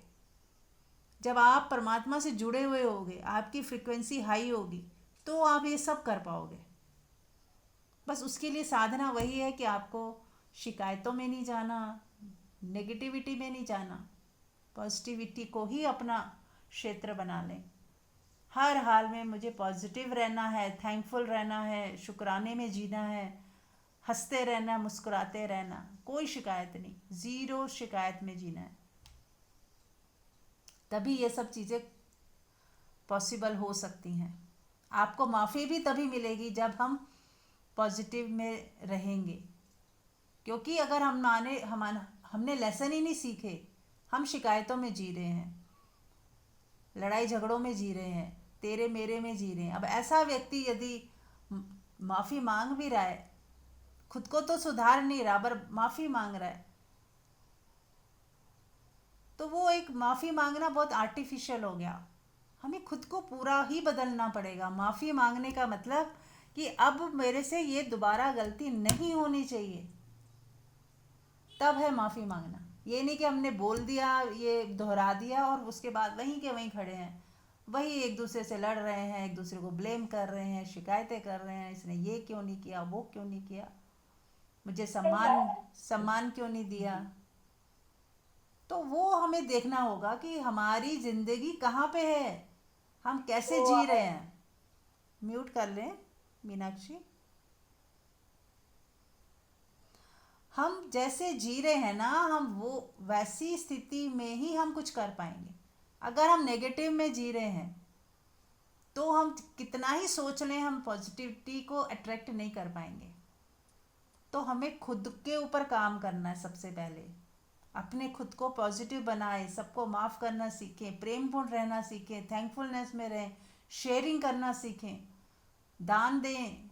[SPEAKER 1] जब आप परमात्मा से जुड़े हुए होगे, आपकी फ्रिक्वेंसी हाई होगी, तो आप ये सब कर पाओगे। बस उसके लिए साधना वही है कि आपको शिकायतों में नहीं जाना, नेगेटिविटी में नहीं जाना, पॉजिटिविटी को ही अपना क्षेत्र बना लें। हर हाल में मुझे पॉजिटिव रहना है, थैंकफुल रहना है, शुक्राने में जीना है, हंसते रहना, मुस्कुराते रहना, कोई शिकायत नहीं, ज़ीरो शिकायत में जीना है। तभी ये सब चीज़ें पॉसिबल हो सकती हैं। आपको माफ़ी भी तभी मिलेगी जब हम पॉजिटिव में रहेंगे, क्योंकि अगर हमने लेसन ही नहीं सीखे, हम शिकायतों में जी रहे हैं, लड़ाई झगड़ों में जी रहे हैं, तेरे मेरे में जी रहे हैं। अब ऐसा व्यक्ति यदि माफ़ी मांग भी रहा है, खुद को तो सुधार नहीं रहा पर माफ़ी मांग रहा है, तो वो एक माफ़ी मांगना बहुत आर्टिफिशियल हो गया। हमें खुद को पूरा ही बदलना पड़ेगा। माफ़ी मांगने का मतलब कि अब मेरे से ये दोबारा गलती नहीं होनी चाहिए, तब है माफ़ी मांगना। ये नहीं कि हमने बोल दिया, ये दोहरा दिया और उसके बाद वहीं के वहीं खड़े हैं, वही एक दूसरे से लड़ रहे हैं, एक दूसरे को ब्लेम कर रहे हैं, शिकायतें कर रहे हैं, इसने ये क्यों नहीं किया, वो क्यों नहीं किया, मुझे
[SPEAKER 2] सही बात
[SPEAKER 1] सम्मान
[SPEAKER 2] है।
[SPEAKER 1] सम्मान क्यों नहीं दिया। तो वो हमें देखना होगा कि हमारी ज़िंदगी कहाँ पे है, हम कैसे
[SPEAKER 2] तो
[SPEAKER 1] जी रहे हैं। म्यूट कर लें मीनाक्षी। हम जैसे जी रहे हैं ना, हम वो वैसी स्थिति में ही हम कुछ कर पाएंगे। अगर हम नेगेटिव में जी रहे हैं तो हम कितना ही सोच लें, हम पॉजिटिविटी को अट्रैक्ट नहीं कर पाएंगे। तो हमें खुद के ऊपर काम करना है सबसे पहले। अपने खुद को पॉजिटिव बनाए, सबको माफ़ करना सीखें, प्रेमपूर्ण रहना सीखें, थैंकफुलनेस में रहें, शेयरिंग करना सीखें, दान दें,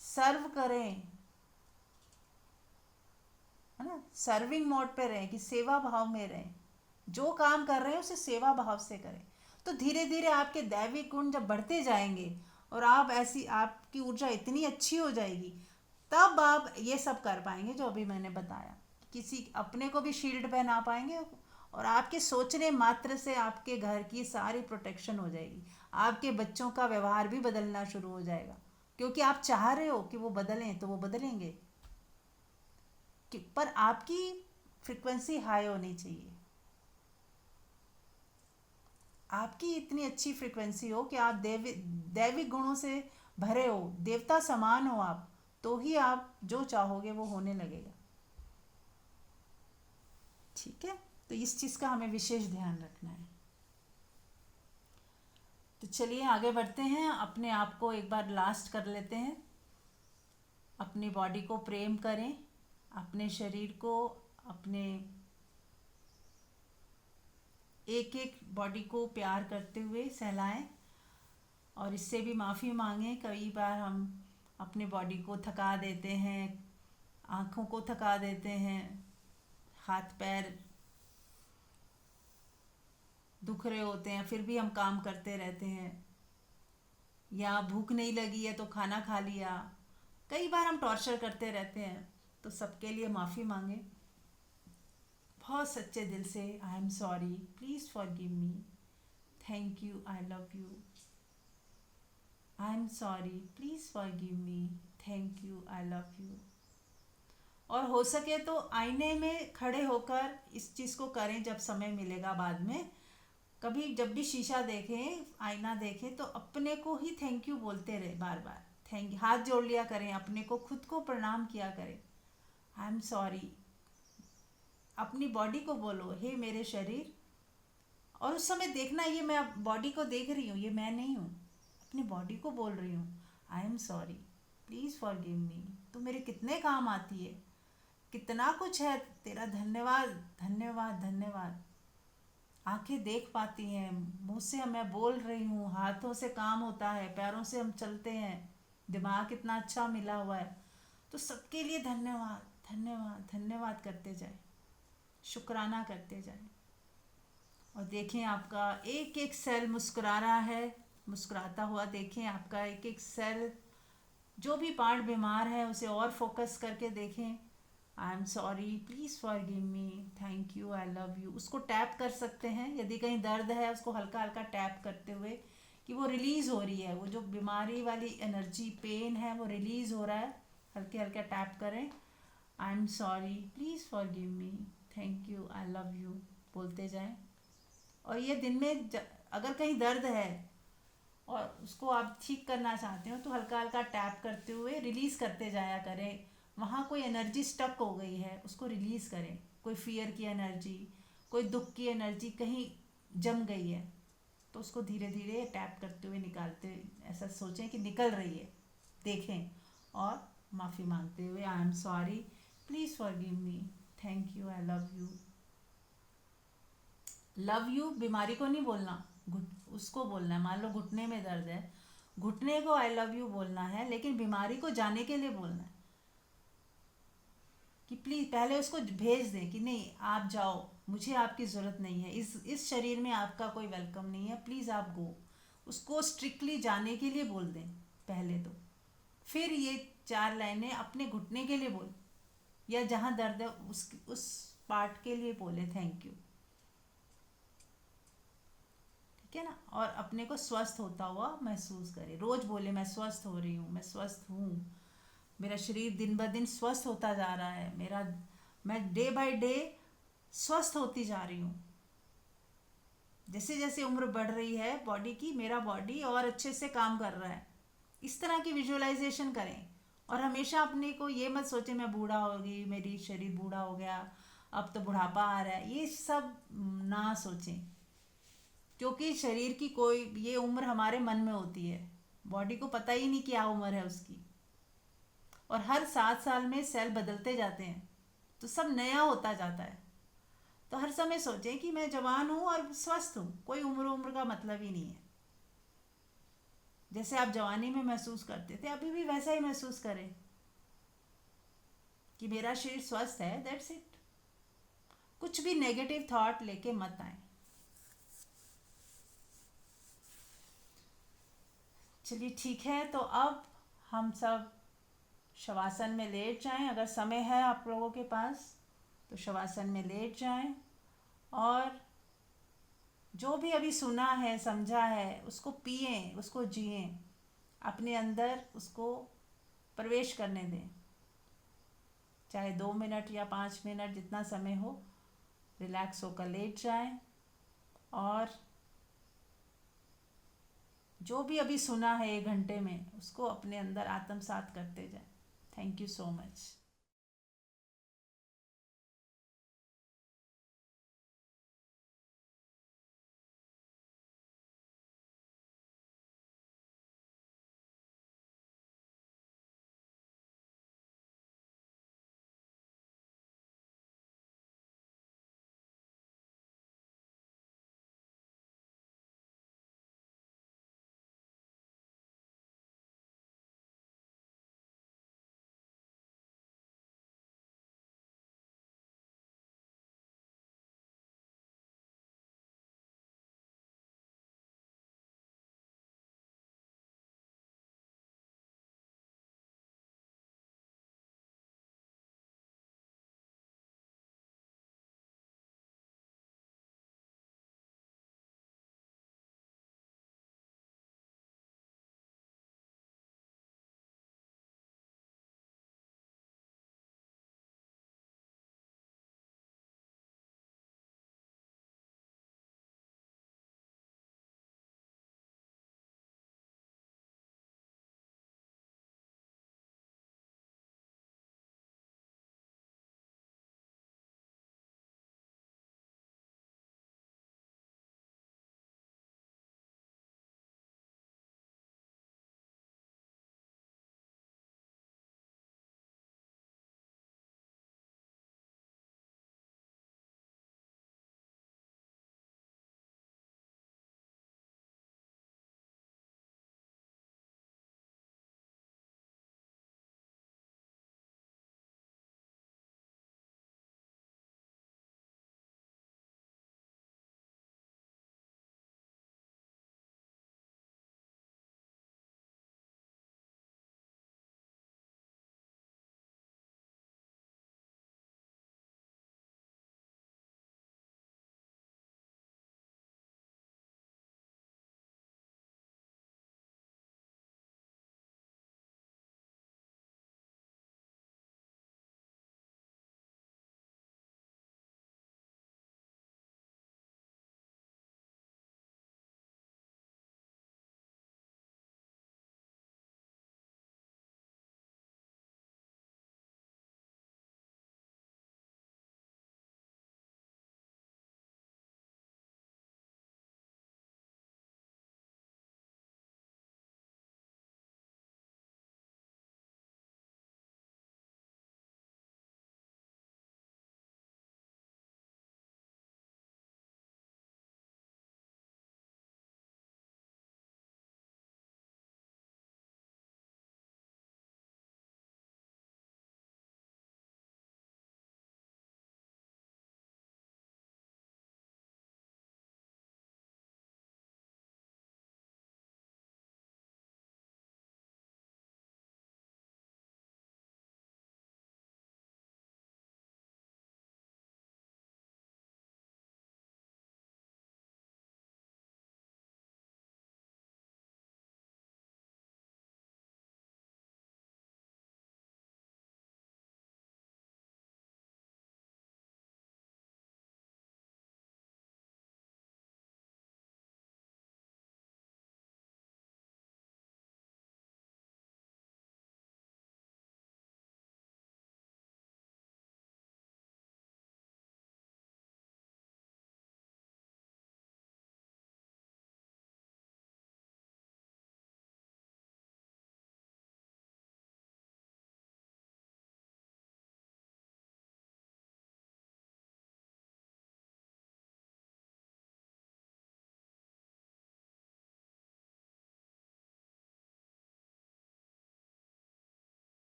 [SPEAKER 1] सर्व करें, है ना, सर्विंग मोड पे रहें कि सेवा भाव में रहें। जो काम कर रहे हैं उसे सेवा भाव से करें। तो धीरे धीरे आपके दैविक गुण जब बढ़ते जाएंगे और आप ऐसी आपकी ऊर्जा इतनी अच्छी हो जाएगी, तब आप ये सब कर पाएंगे जो अभी मैंने बताया। किसी अपने को भी शील्ड पहना पाएंगे और आपके सोचने मात्र से आपके घर की सारी प्रोटेक्शन हो जाएगी। आपके बच्चों का व्यवहार भी बदलना शुरू हो जाएगा, क्योंकि आप चाह रहे हो कि वो बदलें, तो वो बदलेंगे। पर आपकी फ्रिक्वेंसी हाई होनी चाहिए। आपकी इतनी अच्छी फ्रिक्वेंसी हो कि आप दैविक गुणों से भरे हो, देवता समान हो आप, तो ही आप जो चाहोगे वो होने लगेगा। ठीक है, तो इस चीज़ का हमें विशेष ध्यान रखना है। तो चलिए आगे बढ़ते हैं, अपने आप को एक बार लास्ट कर लेते हैं। अपनी बॉडी को प्रेम करें, अपने शरीर को, अपने एक एक बॉडी को प्यार करते हुए सहलाएं और इससे भी माफ़ी मांगें। कई बार हम अपने बॉडी को थका देते हैं, आँखों को थका देते हैं, हाथ पैर दुख रहे होते हैं फिर भी हम काम करते रहते हैं, या भूख नहीं लगी है तो खाना खा लिया। कई बार हम टॉर्चर करते रहते हैं, तो सबके लिए माफ़ी मांगे बहुत सच्चे दिल से। I am sorry, please forgive me, thank you, I love you. I am sorry, please forgive me, thank you, I love you. और हो सके तो आईने में खड़े होकर इस चीज़ को करें जब समय मिलेगा बाद में। कभी जब भी शीशा देखें, आईना देखें, तो अपने को ही थैंक यू बोलते रहे बार बार। थैंक यू, हाथ जोड़ लिया करें, अपने को खुद को प्रणाम किया करें। आई एम सॉरी, अपनी बॉडी को बोलो, हे मेरे शरीर। और उस समय देखना, ये मैं बॉडी को देख रही हूँ, ये मैं नहीं हूँ, अपनी बॉडी को बोल रही हूँ I am sorry, please forgive me. तो मेरे कितने काम आती है, कितना कुछ है, तेरा धन्यवाद धन्यवाद धन्यवाद। आंखें देख पाती हैं, मुंह से मैं बोल रही हूँ, हाथों से काम होता है, पैरों से हम चलते हैं, दिमाग कितना अच्छा मिला हुआ है। तो सबके लिए धन्यवाद धन्यवाद धन्यवाद करते जाए, शुक्राना करते जाए। और देखें आपका एक एक सेल मुस्कुरा रहा है, मुस्कुराता हुआ देखें आपका एक एक सेल। जो भी पार्ट बीमार है उसे और फोकस करके देखें। I am sorry, please forgive me, thank you, I love you. उसको टैप कर सकते हैं, यदि कहीं दर्द है उसको हल्का हल्का टैप करते हुए कि वो रिलीज़ हो रही है, वो जो बीमारी वाली एनर्जी पेन है वो रिलीज़ हो रहा है। हल्के हल्के टैप करें। I am sorry, please forgive me, thank you, I love you बोलते जाएं। और ये दिन में अगर कहीं दर्द है और उसको आप ठीक करना चाहते हो तो हल्का हल्का टैप करते हुए रिलीज़ करते जाया करें। वहाँ कोई एनर्जी स्टक हो गई है उसको रिलीज़ करें, कोई फियर की एनर्जी, कोई दुख की एनर्जी कहीं जम गई है, तो उसको धीरे धीरे टैप करते हुए निकालते, ऐसा सोचें कि निकल रही है, देखें, और माफ़ी मांगते हुए I am sorry, please forgive me, thank you, I love you. Love you बीमारी को नहीं बोलना, उसको बोलना है। मान लो घुटने में दर्द है, घुटने को आई लव यू बोलना है, लेकिन बीमारी को जाने के लिए बोलना है कि प्लीज़ पहले उसको भेज दें कि नहीं आप जाओ, मुझे आपकी ज़रूरत नहीं है, इस शरीर में आपका कोई वेलकम नहीं है, प्लीज़ आप गो। उसको स्ट्रिक्टली जाने के लिए बोल दें पहले तो, फिर ये 4 लाइनें अपने घुटने के लिए बोल, या जहाँ दर्द है उस पार्ट के लिए बोले थैंक यू, ठीक है ना। और अपने को स्वस्थ होता हुआ महसूस करें, रोज़ बोले मैं स्वस्थ हो रही हूँ, मैं स्वस्थ हूँ, मेरा शरीर दिन ब दिन स्वस्थ होता जा रहा है, मैं डे बाय डे स्वस्थ होती जा रही हूँ। जैसे जैसे उम्र बढ़ रही है बॉडी की, मेरा बॉडी और अच्छे से काम कर रहा है। इस तरह की विजुअलाइजेशन करें। और हमेशा अपने को ये मत सोचें मैं बूढ़ा हो गई, मेरी शरीर बूढ़ा हो गया, अब तो बुढ़ापा आ रहा है, ये सब ना सोचें, क्योंकि शरीर की कोई ये उम्र हमारे मन में होती है, बॉडी को पता ही नहीं क्या उम्र है उसकी। और हर 7 साल में सेल बदलते जाते हैं, तो सब नया होता जाता है। तो हर समय सोचें कि मैं जवान हूँ और स्वस्थ हूँ, कोई उम्र का मतलब ही नहीं है। जैसे आप जवानी में महसूस करते थे, अभी भी वैसा ही महसूस करें कि मेरा शरीर स्वस्थ है, दैट्स इट। कुछ भी नेगेटिव थॉट लेके मत आए। चलिए ठीक है, तो अब हम सब शवासन में लेट जाएं। अगर समय है आप लोगों के पास तो शवासन में लेट जाएं, और जो भी अभी सुना है समझा है उसको पिएं, उसको जिएं, अपने अंदर उसको प्रवेश करने दें। चाहे 2 मिनट या 5 मिनट, जितना समय हो, रिलैक्स होकर लेट जाएं, और जो भी अभी सुना है 1 घंटे में उसको अपने अंदर आत्मसात करते जाएं। Thank you so much.